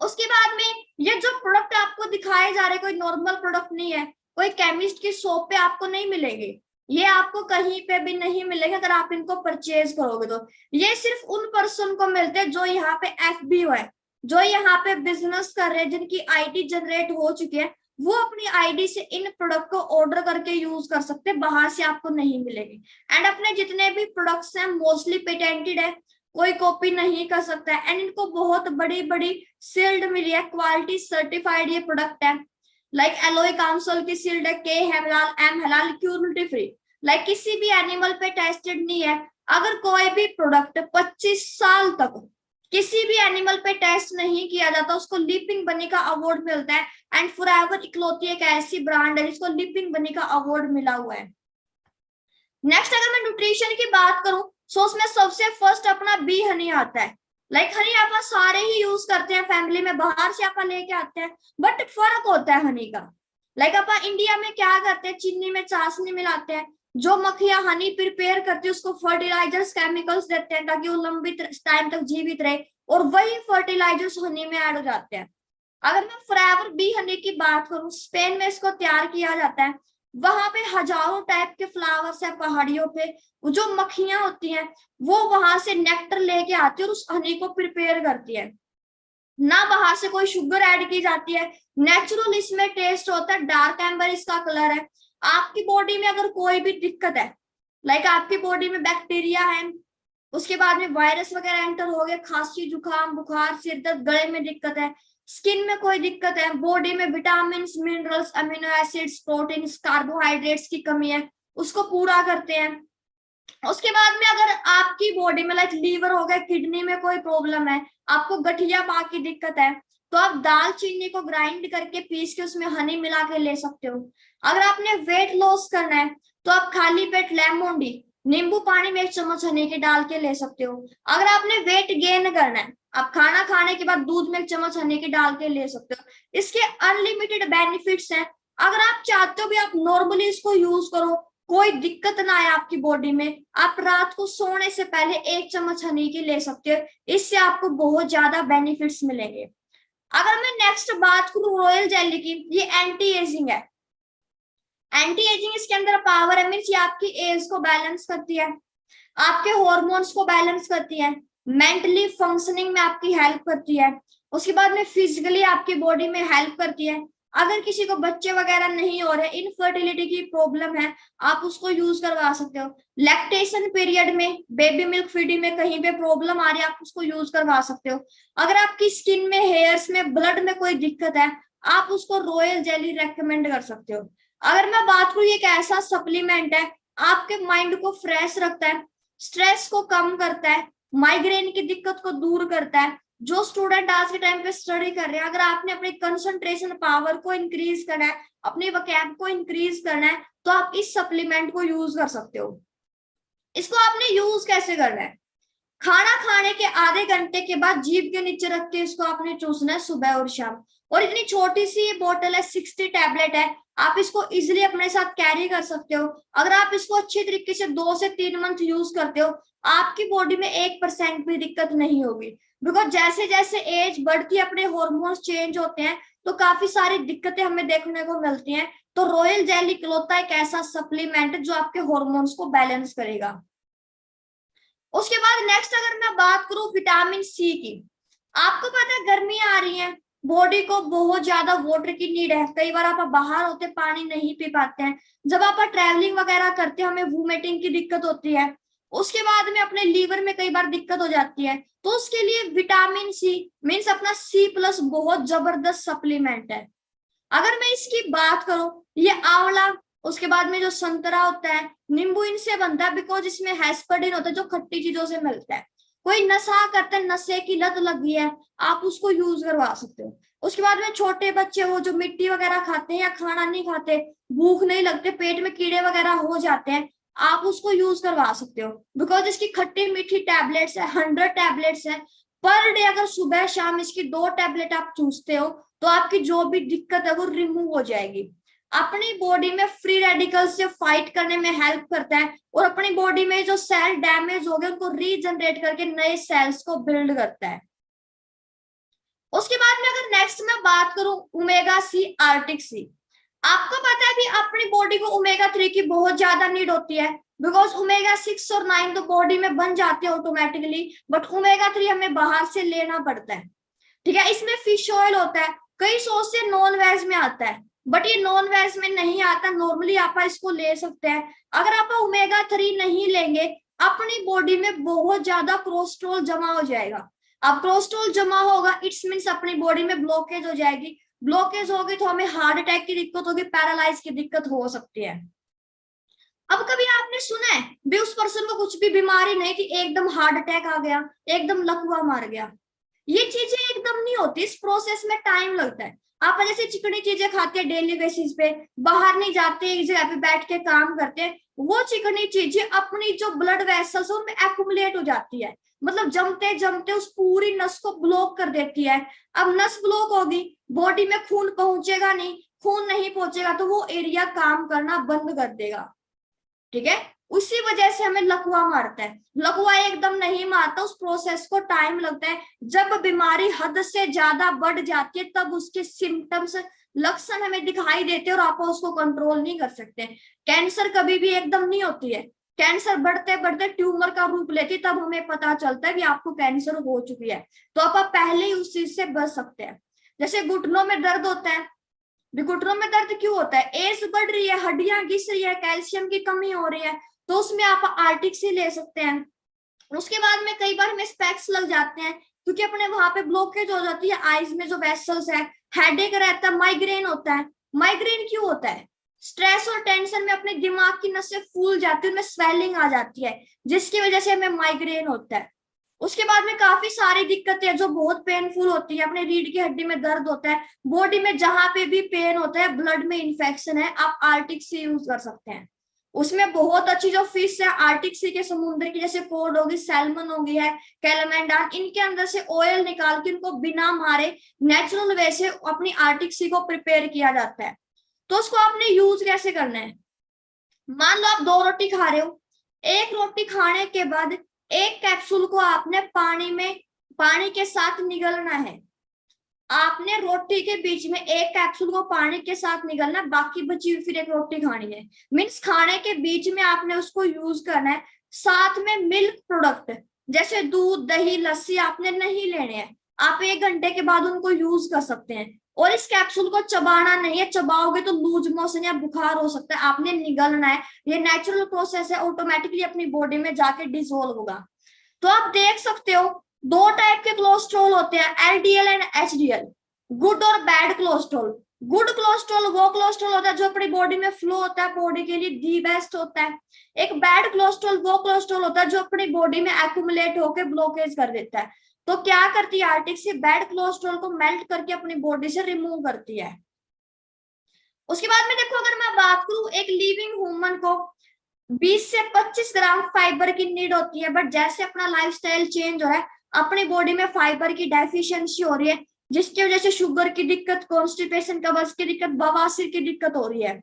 उसके बाद में ये जो प्रोडक्ट आपको दिखाए जा रहे कोई नॉर्मल प्रोडक्ट नहीं है, कोई केमिस्ट की शॉप पे आपको नहीं मिलेंगे, ये आपको कहीं पे भी नहीं मिलेगा अगर आप इनको परचेज करोगे तो। ये सिर्फ उन पर्सन को मिलते हैं जो यहाँ पे FBO है, जो यहाँ पे बिजनेस कर रहे हैं, जिनकी ID जनरेट हो चुकी है, वो अपनी ID से इन प्रोडक्ट को ऑर्डर करके यूज कर सकते हैं, बाहर से आपको नहीं मिलेगी। एंड अपने जितने भी प्रोडक्ट्स हैं मोस्टली पेटेंटेड है, कोई कॉपी नहीं कर सकता है एंड इनको बहुत बड़ी बड़ी सील्ड मिली है, क्वालिटी सर्टिफाइड ये प्रोडक्ट है। लाइक एलोई काउंसिल की सील्ड है, K हलाल, M हलाल, क्रूरल्टी फ्री। लाइक किसी भी एनिमल पे टेस्टेड नहीं है। अगर कोई भी प्रोडक्ट 25 साल तक किसी भी एनिमल पे टेस्ट नहीं किया जाता, उसको लीपिंग बनी का अवार्ड मिलता है। एंड फॉरएवर इकलौती एक ऐसी ब्रांड है जिसको लीपिंग बनी का अवार्ड मिला हुआ है। नेक्स्ट अगर मैं न्यूट्रिशन की बात करूं तो उसमें सबसे फर्स्ट अपना बी हनी आता है। लाइक हनी आप सारे ही यूज करते हैं फैमिली में, बाहर से आप लेके आते हैं, बट फर्क होता है हनी का। लाइक आप इंडिया में क्या करते हैं, चीनी में चाशनी मिलाते हैं, जो मक्खियां हनी प्रिपेयर करती है उसको फर्टिलाइजर्स केमिकल्स देते हैं ताकि वो लंबी टाइम तक जीवित रहे, और वही फर्टिलाइजर्स हनी में ऐड हो जाते हैं। अगर मैं फॉरएवर बी हनी की बात करूं, स्पेन में इसको तैयार किया जाता है। वहां पे हजारों टाइप के फ्लावर्स है पहाड़ियों पे, जो मक्खियां होती हैं वो वहां से नेक्टर लेके आती है और उस हनी को प्रिपेयर करती है। ना बाहर से कोई शुगर ऐड की जाती है, नेचुरल इसमें टेस्ट होता है, डार्क एम्बर इसका कलर है। आपकी बॉडी में अगर कोई भी दिक्कत है, लाइक आपकी बॉडी में बैक्टीरिया है, उसके बाद में वायरस वगैरह एंटर हो गए, खांसी जुकाम बुखार सिर दर्द गले में दिक्कत है, स्किन में कोई दिक्कत है, बॉडी में vitamin minerals amino acids proteins carbohydrates की कमी है, उसको पूरा करते हैं। उसके बाद में अगर आपकी बॉडी में लाइक लीवर हो गया, किडनी में कोई प्रॉब्लम है, आपको गठिया पाक की दिक्कत है, तो आप दालचीनी को ग्राइंड करके पीस के उसमें हनी मिला के ले सकते हो। अगर आपने वेट लॉस करना है तो आप खाली पेट लेमन टी नींबू पानी में 1 चम्मच हनी के डाल के ले सकते हो। अगर आपने वेट गेन करना है, आप खाना खाने के बाद दूध में 1 चम्मच हनी के डाल के ले सकते हो। इसके अनलिमिटेड बेनिफिट्स हैं। अगर आप चाहते हो भी आप नॉर्मली इसको यूज करो, कोई दिक्कत ना आए आपकी बॉडी में, आप रात को सोने से पहले 1 चम्मच हनी की ले सकते हो, इससे आपको बहुत ज्यादा बेनिफिट्स मिलेंगे। अगर मैं नेक्स्ट बात करूं रॉयल जेली की, ये एंटी एजिंग है। एंटी एजिंग इसके अंदर पावर है, मीन्स ये आपकी एज को बैलेंस करती है, आपके हॉर्मोन्स को बैलेंस करती है, मेंटली फंक्शनिंग में आपकी हेल्प करती है, उसके बाद में फिजिकली आपकी बॉडी में हेल्प करती है। अगर किसी को बच्चे वगैरह नहीं हो रहे, इनफर्टिलिटी की प्रॉब्लम है, आप उसको यूज करवा सकते हो। लैक्टेशन पीरियड में, बेबी मिल्क फीडिंग में कहीं पे प्रॉब्लम आ रही है, आप उसको यूज करवा सकते हो। अगर आपकी स्किन में, हेयर्स में, ब्लड में कोई दिक्कत है, आप उसको रॉयल जेली रेकमेंड कर सकते हो। अगर मैं बात करूं, ये एक ऐसा सप्लीमेंट है, आपके माइंड को फ्रेश रखता है, स्ट्रेस को कम करता है, माइग्रेन की दिक्कत को दूर करता है। जो स्टूडेंट आज के टाइम पे स्टडी कर रहे हैं, अगर आपने अपनी कंसंट्रेशन पावर को इंक्रीज करना है, अपनी वोकैब को इंक्रीज करना है, तो आप इस सप्लीमेंट को यूज कर सकते हो। इसको आपने यूज कैसे करना है? खाना खाने के आधे घंटे के बाद जीभ के नीचे रख के इसको आपने चूसना है सुबह और शाम। और इतनी छोटी सी बोतल है, 60 टैबलेट है, आप इसको इजिली अपने साथ कैरी कर सकते हो। अगर आप इसको अच्छी तरीके से 2 से 3 मंथ यूज करते हो, आपकी बॉडी में 1% भी दिक्कत नहीं होगी। बिकॉज जैसे जैसे एज बढ़ती है, अपने हॉर्मोन्स चेंज होते हैं, तो काफी सारी दिक्कतें हमें देखने को मिलती हैं। तो रॉयल जेली इकलौता एक ऐसा सप्लीमेंट जो आपके हॉर्मोन्स को बैलेंस करेगा। उसके बाद नेक्स्ट अगर मैं बात करूं विटामिन सी की, आपको पता है गर्मियां आ रही हैं, बॉडी को बहुत ज्यादा वाटर की नीड है। कई बार आप बाहर होते पानी नहीं पी पाते हैं, जब आप ट्रैवलिंग वगैरह करते हैं हमें वोमिटिंग की दिक्कत होती है, उसके बाद में अपने लीवर में कई बार दिक्कत हो जाती है। तो उसके लिए विटामिन सी मीन्स अपना C+ बहुत जबरदस्त सप्लीमेंट है। अगर मैं इसकी बात करूं, ये आंवला, उसके बाद में जो संतरा होता है, नींबू, इनसे बनता है बिकॉज इसमें हेस्परडिन होता है जो खट्टी चीजों से मिलता है। कोई नशा करते हैं, नशे की लत लगी है, आप उसको यूज करवा सकते हो। उसके बाद में छोटे बच्चे हो जो मिट्टी वगैरह खाते हैं या खाना नहीं खाते, भूख नहीं लगते, पेट में कीड़े वगैरह हो जाते हैं, आप उसको यूज करवा सकते हो बिकॉज इसकी खट्टी मीठी टैबलेट्स है, 100 टैबलेट्स है पर डे। अगर सुबह शाम इसकी 2 टैबलेट आप चूसते हो तो आपकी जो भी दिक्कत है वो रिमूव हो जाएगी। अपनी बॉडी में फ्री रेडिकल से फाइट करने में हेल्प करता है और अपनी बॉडी में जो सेल डैमेज हो गए उनको रीजनरेट करके नए सेल्स को बिल्ड करता है। उसके बाद में अगर नेक्स्ट मैं बात करूं ओमेगा सी, आर्टिक सी, आपको पता है भी अपनी बॉडी को ओमेगा 3 की बहुत ज्यादा नीड होती है बिकॉज ओमेगा 6 और 9 तो बॉडी में बन जाते हैं ऑटोमेटिकली, बट ओमेगा 3 हमें बाहर से लेना पड़ता है। ठीक है, इसमें फिश ऑयल होता है, कई सोर्स से नॉन वेज में आता है बट ये नॉन वेज में नहीं आता, नॉर्मली आप इसको ले सकते हैं। अगर आप ओमेगा 3 नहीं लेंगे अपनी बॉडी में बहुत ज्यादा कोलेस्ट्रॉल जमा हो जाएगा। अब कोलेस्ट्रॉल जमा होगा इट्स मीन्स अपनी बॉडी में ब्लॉकेज हो जाएगी, ब्लॉकेज होगी तो हमें हार्ट अटैक की दिक्कत होगी, पैरालाइज की दिक्कत हो सकती है। अब कभी आपने सुना है भी उस पर्सन को कुछ भी बीमारी नहीं थी, एकदम हार्ट अटैक आ गया, एकदम लकवा मार गया? ये चीजें एकदम नहीं होती, इस प्रोसेस में टाइम लगता है। आप जैसे चिकनी चीजें खाते हैं डेली बेसिस पे, बाहर नहीं जाते, एक जगह पे बैठ के काम करते हैं, वो चिकनी चीजें अपनी जो ब्लड वेसल्स उनमें एक्युमुलेट हो जाती है, मतलब जमते जमते उस पूरी नस को ब्लॉक कर देती है। अब नस ब्लॉक होगी, बॉडी में खून पहुंचेगा नहीं, खून नहीं पहुंचेगा तो वो एरिया काम करना बंद कर देगा। ठीक है, उसी वजह से हमें लकवा मारता है। लकवा एकदम नहीं मारता, उस प्रोसेस को टाइम लगता है। जब बीमारी हद से ज्यादा बढ़ जाती है तब उसके सिम्टम्स, लक्षण हमें दिखाई देते हैं और आप उसको कंट्रोल नहीं कर सकते। कैंसर कभी भी एकदम नहीं होती है, कैंसर बढ़ते बढ़ते ट्यूमर का रूप लेती है, तब हमें पता चलता है कि आपको कैंसर हो चुकी है, तो आप पहले ही उस चीज से बच सकते हैं। जैसे घुटनों में दर्द होता है, घुटनों में दर्द क्यों होता है? एज बढ़ रही है, हड्डियां घिस रही है, कैल्शियम की कमी हो रही है, तो उसमें आप आर्टिक सी ले सकते हैं। उसके बाद में कई बार हमें स्पेक्स लग जाते हैं क्योंकि अपने वहां पे ब्लॉकेज हो जाती है आईज में जो वेसल्स है, हेडेक रहता है, माइग्रेन होता है। माइग्रेन क्यों होता है? स्ट्रेस और टेंशन में अपने दिमाग की नसें फूल जाती है, उनमें स्वेलिंग आ जाती है, जिसकी वजह से हमें माइग्रेन होता है। उसके बाद में काफी सारी दिक्कतें जो बहुत पेनफुल होती है, अपने रीढ़ की हड्डी में दर्द होता है, बॉडी में जहां पे भी पेन होता है, ब्लड में इन्फेक्शन है, आप आर्टिक सी यूज कर सकते हैं। उसमें बहुत अच्छी जो फिश है आर्टिक सी के समुद्र की, जैसे कोड होगी, सैल्मन होगी है, कैलमेंडान, इनके अंदर से ऑयल निकाल के इनको बिना मारे नेचुरल वे से अपनी आर्टिक सी को प्रिपेयर किया जाता है। तो उसको आपने यूज कैसे करना है? मान लो आप 2 रोटी खा रहे हो, एक रोटी खाने के बाद एक कैप्सूल को आपने पानी के साथ निगलना है। आपने रोटी के बीच में एक कैप्सूल को पानी के साथ निगलना, बाकी बची हुई फिर एक रोटी खानी है। मीन्स खाने के बीच में आपने उसको यूज करना है। साथ में मिल्क प्रोडक्ट जैसे दूध, दही, लस्सी आपने नहीं लेने हैं, आप 1 घंटे के बाद उनको यूज कर सकते हैं। और इस कैप्सूल को चबाना नहीं है, चबाओगे तो लूज मोशन या बुखार हो सकता है, आपने निगलना है। ये नेचुरल प्रोसेस है, ऑटोमेटिकली अपनी बॉडी में जाके डिसॉल्व होगा। तो आप देख सकते हो 2 टाइप के कोलेस्ट्रॉल होते हैं, LDL एंड HDL, गुड और बैड कोलेस्ट्रॉल। गुड कोलेस्ट्रॉल वो कोलेस्ट्रॉल होता है जो अपनी बॉडी में फ्लो होता है, बॉडी के लिए दी बेस्ट होता है। एक बैड कोलेस्ट्रॉल वो कोलेस्ट्रॉल होता है जो अपनी बॉडी में एक्युमुलेट होकर ब्लॉकेज कर देता है। तो क्या करती है आर्टिक सी? बैड कोलेस्ट्रॉल को मेल्ट करके अपनी बॉडी से रिमूव करती है। उसके बाद में देखो, अगर मैं बात करूं, एक लिविंग ह्यूमन को 20 से 25 ग्राम फाइबर की नीड होती है, बट जैसे अपना लाइफस्टाइल चेंज हो रहा है, अपनी बॉडी में फाइबर की डेफिशिएंसी हो रही है, जिसकी वजह से शुगर की दिक्कत, कॉन्स्टिपेशन, कब्ज की दिक्कत, बवासीर की दिक्कत हो रही है।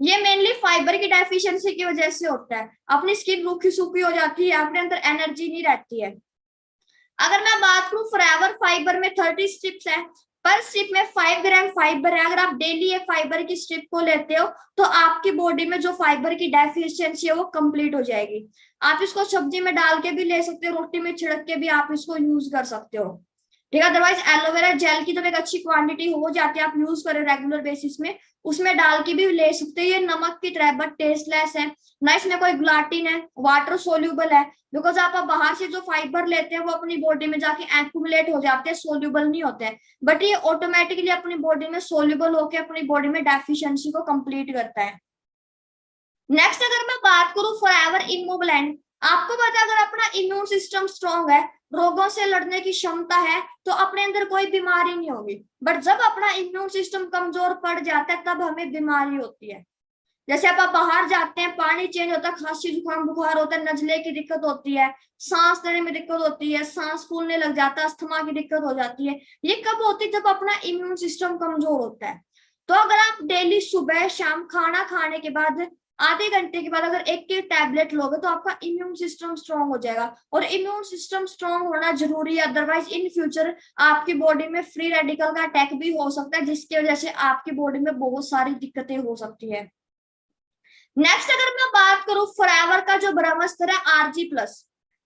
ये मेनली फाइबर की डेफिशिएंसी की वजह से होता है। अपनी स्किन रूखी सूखी हो जाती है, अपने अंदर एनर्जी नहीं रहती है। अगर मैं बात करूं, फॉरएवर फाइबर में 30 स्ट्रिप्स है, पर स्ट्रिप में 5 ग्राम फाइबर है। अगर आप डेली एक फाइबर की स्ट्रिप को लेते हो तो आपकी बॉडी में जो फाइबर की डेफिशिएंसी है वो कंप्लीट हो जाएगी। आप इसको सब्जी में डाल के भी ले सकते हो, रोटी में छिड़क के भी आप इसको यूज कर सकते हो, ठीक है। अदरवाइज एलोवेरा जेल की जब एक अच्छी क्वांटिटी हो जाती है, आप यूज करें रेगुलर बेसिस में, उसमें डाल के भी ले सकते हो। ये नमक की तरह बट टेस्टलेस है ना, इसमें कोई ग्लाटिन है, वाटर सोल्यूबल है। बिकॉज आप बाहर से जो फाइबर लेते हैं वो अपनी बॉडी में जाके एक्यूमुलेट हो जाते हैं, सोल्यूबल नहीं होते हैं, बट ये ऑटोमेटिकली अपनी बॉडी में सोल्यूबल होकर अपनी बॉडी में डेफिशिएंसी को कंप्लीट करता है। नेक्स्ट अगर मैं बात करूं फॉरएवर इमोबिलेंट, आपको पता है अगर अपना इम्यून सिस्टम स्ट्रॉन्ग है, रोगों से लड़ने की क्षमता है, तो अपने अंदर कोई बीमारी नहीं होगी। बट जब अपना इम्यून सिस्टम कमजोर पड़ जाता है तब हमें बीमारी होती है। जैसे आप बाहर जाते हैं, पानी चेंज होता है, खांसी जुकाम बुखार होता है, नजले की दिक्कत होती है, सांस लेने में दिक्कत होती है, सांस फूलने लग जाता है, अस्थमा की दिक्कत हो जाती है। ये कब होती है? जब अपना इम्यून सिस्टम कमजोर होता है। तो अगर आप डेली सुबह शाम खाना खाने के बाद आधे घंटे के बाद अगर एक टैबलेट लोगे तो आपका इम्यून सिस्टम स्ट्रांग हो जाएगा। और इम्यून सिस्टम स्ट्रांग होना जरूरी है, अदरवाइज इन फ्यूचर आपकी बॉडी में फ्री रेडिकल का अटैक भी हो सकता है, जिसकी वजह से आपकी बॉडी में बहुत सारी दिक्कतें हो सकती है। नेक्स्ट अगर मैं बात करूं फॉरएवर का जो ब्रह्मास्त्र है RG+,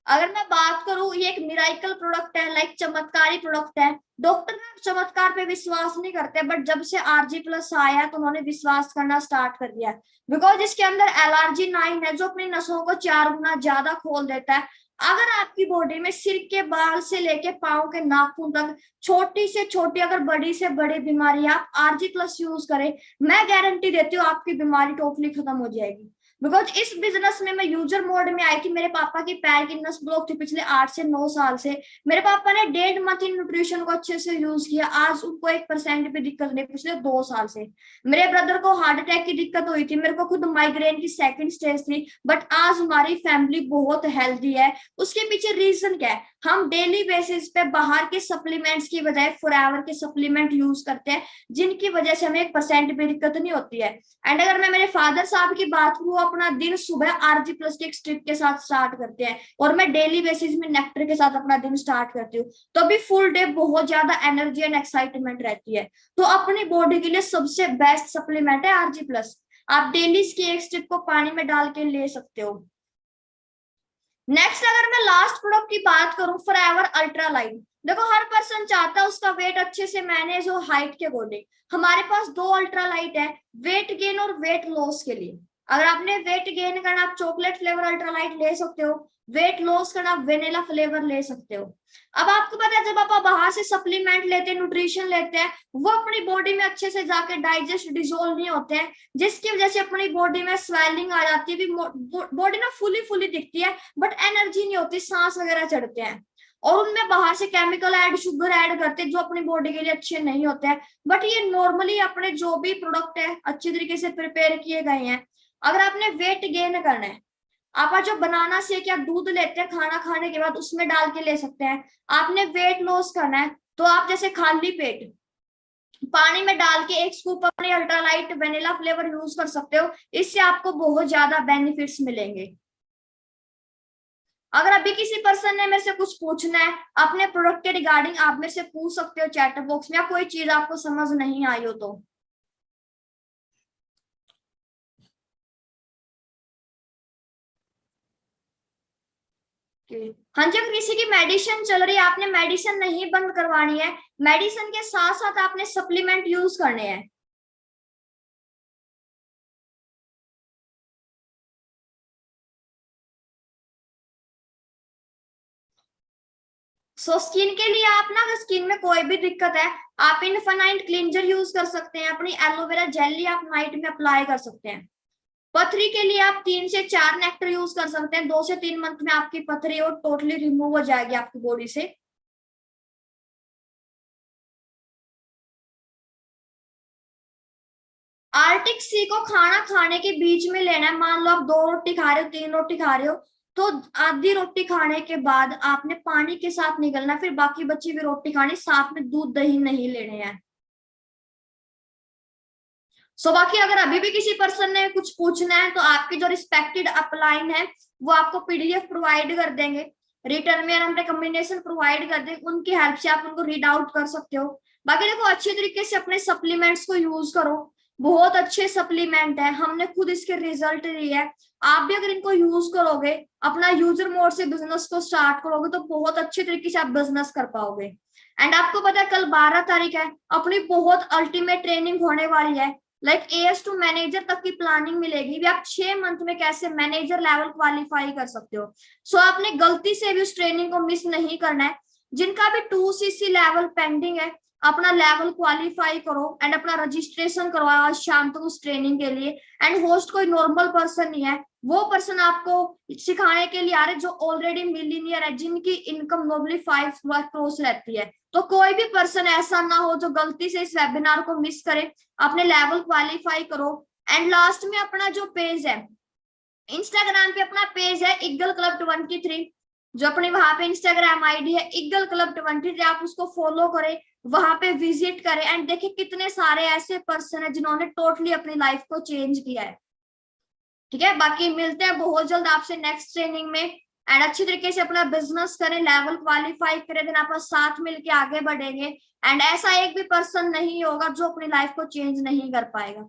अगर मैं बात करूं ये एक मिराइकल प्रोडक्ट है, लाइक चमत्कारी प्रोडक्ट है। डॉक्टर चमत्कार पे विश्वास नहीं करते, बट जब से RG+ आया तो उन्होंने विश्वास करना स्टार्ट कर दिया, बिकॉज इसके अंदर LRG9 है जो अपनी नसों को 4 गुना ज्यादा खोल देता है। अगर आपकी बॉडी में सिर के बाल से लेके पांव के नाखून तक छोटी से छोटी अगर बड़ी से बड़ी बीमारी आप RG+ यूज करें, मैं गारंटी देती हूँ आपकी बीमारी टोटली खत्म हो जाएगी। बिकॉज इस बिजनेस में मैं यूजर मोड में आई थी, मेरे पापा की पैर की नस ब्लॉक थी पिछले 8 से 9 साल से। मेरे पापा ने 1.5 मंथ इन न्यूट्रिशन को अच्छे से यूज किया, आज उनको 1% भी दिक्कत नहीं पिछले 2 साल से। मेरे ब्रदर को हार्ट अटैक की दिक्कत हुई थी, मेरे को खुद माइग्रेन की 2nd स्टेज थी, बट आज हमारी फैमिली बहुत हेल्दी है। उसके पीछे रीजन क्या है? हम डेली बेसिस पे बाहर के सप्लीमेंट्स की बजाय फॉरएवर के सप्लीमेंट यूज करते हैं, जिनकी वजह से हमें 1% भी दिक्कत नहीं होती है। एंड अगर मैं मेरे फादर साहब की बात करूं, अपना दिन सुबह RG+ की एक स्ट्रिप के साथ स्टार्ट करते हैं, और मैं डेली बेसिस में नेक्टर के साथ अपना दिन स्टार्ट करती हूँ, तो अभी फुल डे बहुत ज्यादा एनर्जी एंड एक्साइटमेंट रहती है। तो अपनी बॉडी के लिए सबसे बेस्ट सप्लीमेंट है RG+। आप डेली इसकी एक स्ट्रिप को पानी में डाल के ले सकते हो। नेक्स्ट अगर मैं लास्ट प्रोडक्ट की बात करूं फॉरएवर अल्ट्रा लाइट, देखो हर पर्सन चाहता है उसका वेट अच्छे से मैनेज हो हाइट के अकॉर्डिंग। हमारे पास 2 अल्ट्रा लाइट है, वेट गेन और वेट लॉस के लिए। अगर आपने वेट गेन करना आप चॉकलेट फ्लेवर अल्ट्रा लाइट ले सकते हो, वेट लॉस करना आप वेनिला फ्लेवर ले सकते हो। अब आपको पता है जब आप बाहर से सप्लीमेंट लेते हैं, न्यूट्रिशन लेते हैं, वो अपनी बॉडी में अच्छे से जाके डाइजेस्ट डिसॉल्व नहीं होते हैं, जिसकी वजह से अपनी बॉडी में स्वेलिंग आ जाती है, बॉडी ना फुली दिखती है बट एनर्जी नहीं होती, सांस वगैरह चढ़ते हैं, और उनमें बाहर से केमिकल ऐड शुगर ऐड करते हैं जो अपनी बॉडी के लिए अच्छे नहीं होते हैं। बट ये नॉर्मली अपने जो भी प्रोडक्ट है अच्छी तरीके से प्रिपेयर किए गए हैं। अगर आपने वेट गेन करना है, आप जो बनाना शेक या दूध लेते हैं खाना खाने के बाद उसमें डाल के ले सकते हैं। आपने वेट लॉस करना है तो आप जैसे खाली पेट पानी में डाल के 1 स्कूप अपने अल्ट्रालाइट वेनिला फ्लेवर यूज कर सकते हो, इससे आपको बहुत ज्यादा बेनिफिट्स मिलेंगे। अगर अभी किसी पर्सन ने मेरे से कुछ पूछना है अपने प्रोडक्ट के रिगार्डिंग, आप मेरे से पूछ सकते हो चैट बॉक्स में, या कोई चीज आपको समझ नहीं आई हो तो। हाँ जी, अगर किसी की मेडिसिन चल रही है, आपने मेडिसिन नहीं बंद करवानी है, मेडिसिन के साथ साथ आपने सप्लीमेंट यूज करने हैं। सो स्किन के लिए आप ना, अगर स्किन में कोई भी दिक्कत है, आप इनफाइनाइट क्लींजर यूज कर सकते हैं, अपनी एलोवेरा जेली आप नाइट में अप्लाई कर सकते हैं। पथरी के लिए आप 3 से 4 नेक्टर यूज कर सकते हैं, 2 से 3 मंथ में आपकी पथरी और टोटली रिमूव हो जाएगी आपकी बॉडी से। आर्टिक सी को खाना खाने के बीच में लेना है। मान लो आप 2 रोटी खा रहे हो, 3 रोटी खा रहे हो, तो आधी रोटी खाने के बाद आपने पानी के साथ निकलना, फिर बाकी बची हुई रोटी खानी, साथ में दूध दही नहीं लेने हैं। सो बाकी अगर अभी भी किसी पर्सन ने कुछ पूछना है तो आपकी जो रिस्पेक्टेड अपलाइन है वो आपको PDF प्रोवाइड कर देंगे, रिटर्न में हम रिकमेंडेशन प्रोवाइड कर देंगे, उनकी हेल्प से आप उनको रीड आउट कर सकते हो। बाकी देखो अच्छे तरीके से अपने सप्लीमेंट्स को यूज करो, बहुत अच्छे सप्लीमेंट है, हमने खुद इसके रिजल्ट लिए है। आप भी अगर इनको यूज करोगे, अपना यूजर मोड से बिजनेस को स्टार्ट करोगे तो बहुत अच्छे तरीके से आप बिजनेस कर पाओगे। एंड आपको पता है कल 12 तारीख है, अपनी बहुत अल्टीमेट ट्रेनिंग होने वाली है, लाइक एएस टू मैनेजर तक की प्लानिंग मिलेगी भी, आप 6 मंथ में कैसे मैनेजर लेवल क्वालिफाई कर सकते हो। सो आपने गलती से भी उस ट्रेनिंग को मिस नहीं करना है। जिनका भी 2cc लेवल पेंडिंग है, अपना लेवल क्वालिफाई करो एंड अपना रजिस्ट्रेशन करवाओ आज शाम तक उस ट्रेनिंग के लिए। एंड होस्ट कोई नॉर्मल पर्सन नहीं है, वो पर्सन आपको सिखाने के लिए आ रहे जो ऑलरेडी मिलीनियर है, जिनकी इनकम नॉर्मली 5 लाख क्रॉस रहती है। तो कोई भी पर्सन ऐसा ना हो जो गलती से इस वेबिनार को मिस करे, अपने लेवल क्वालिफाई करो। एंड लास्ट में अपना जो पेज है इंस्टाग्राम पे, अपना पेज है ईगल क्लब 23, जो अपनी वहां पे इंस्टाग्राम आईडी है ईगल क्लब 23, आप उसको फॉलो करें, वहां पे विजिट करें एंड देखिए कितने सारे ऐसे पर्सन है जिन्होंने टोटली अपनी लाइफ को चेंज किया है। ठीक है, बाकी मिलते हैं बहुत जल्द आपसे नेक्स्ट ट्रेनिंग में। एंड अच्छी तरीके से अपना बिजनेस करें, लेवल क्वालिफाई करें, देन आप साथ मिलके आगे बढ़ेंगे। एंड ऐसा एक भी पर्सन नहीं होगा जो अपनी लाइफ को चेंज नहीं कर पाएगा।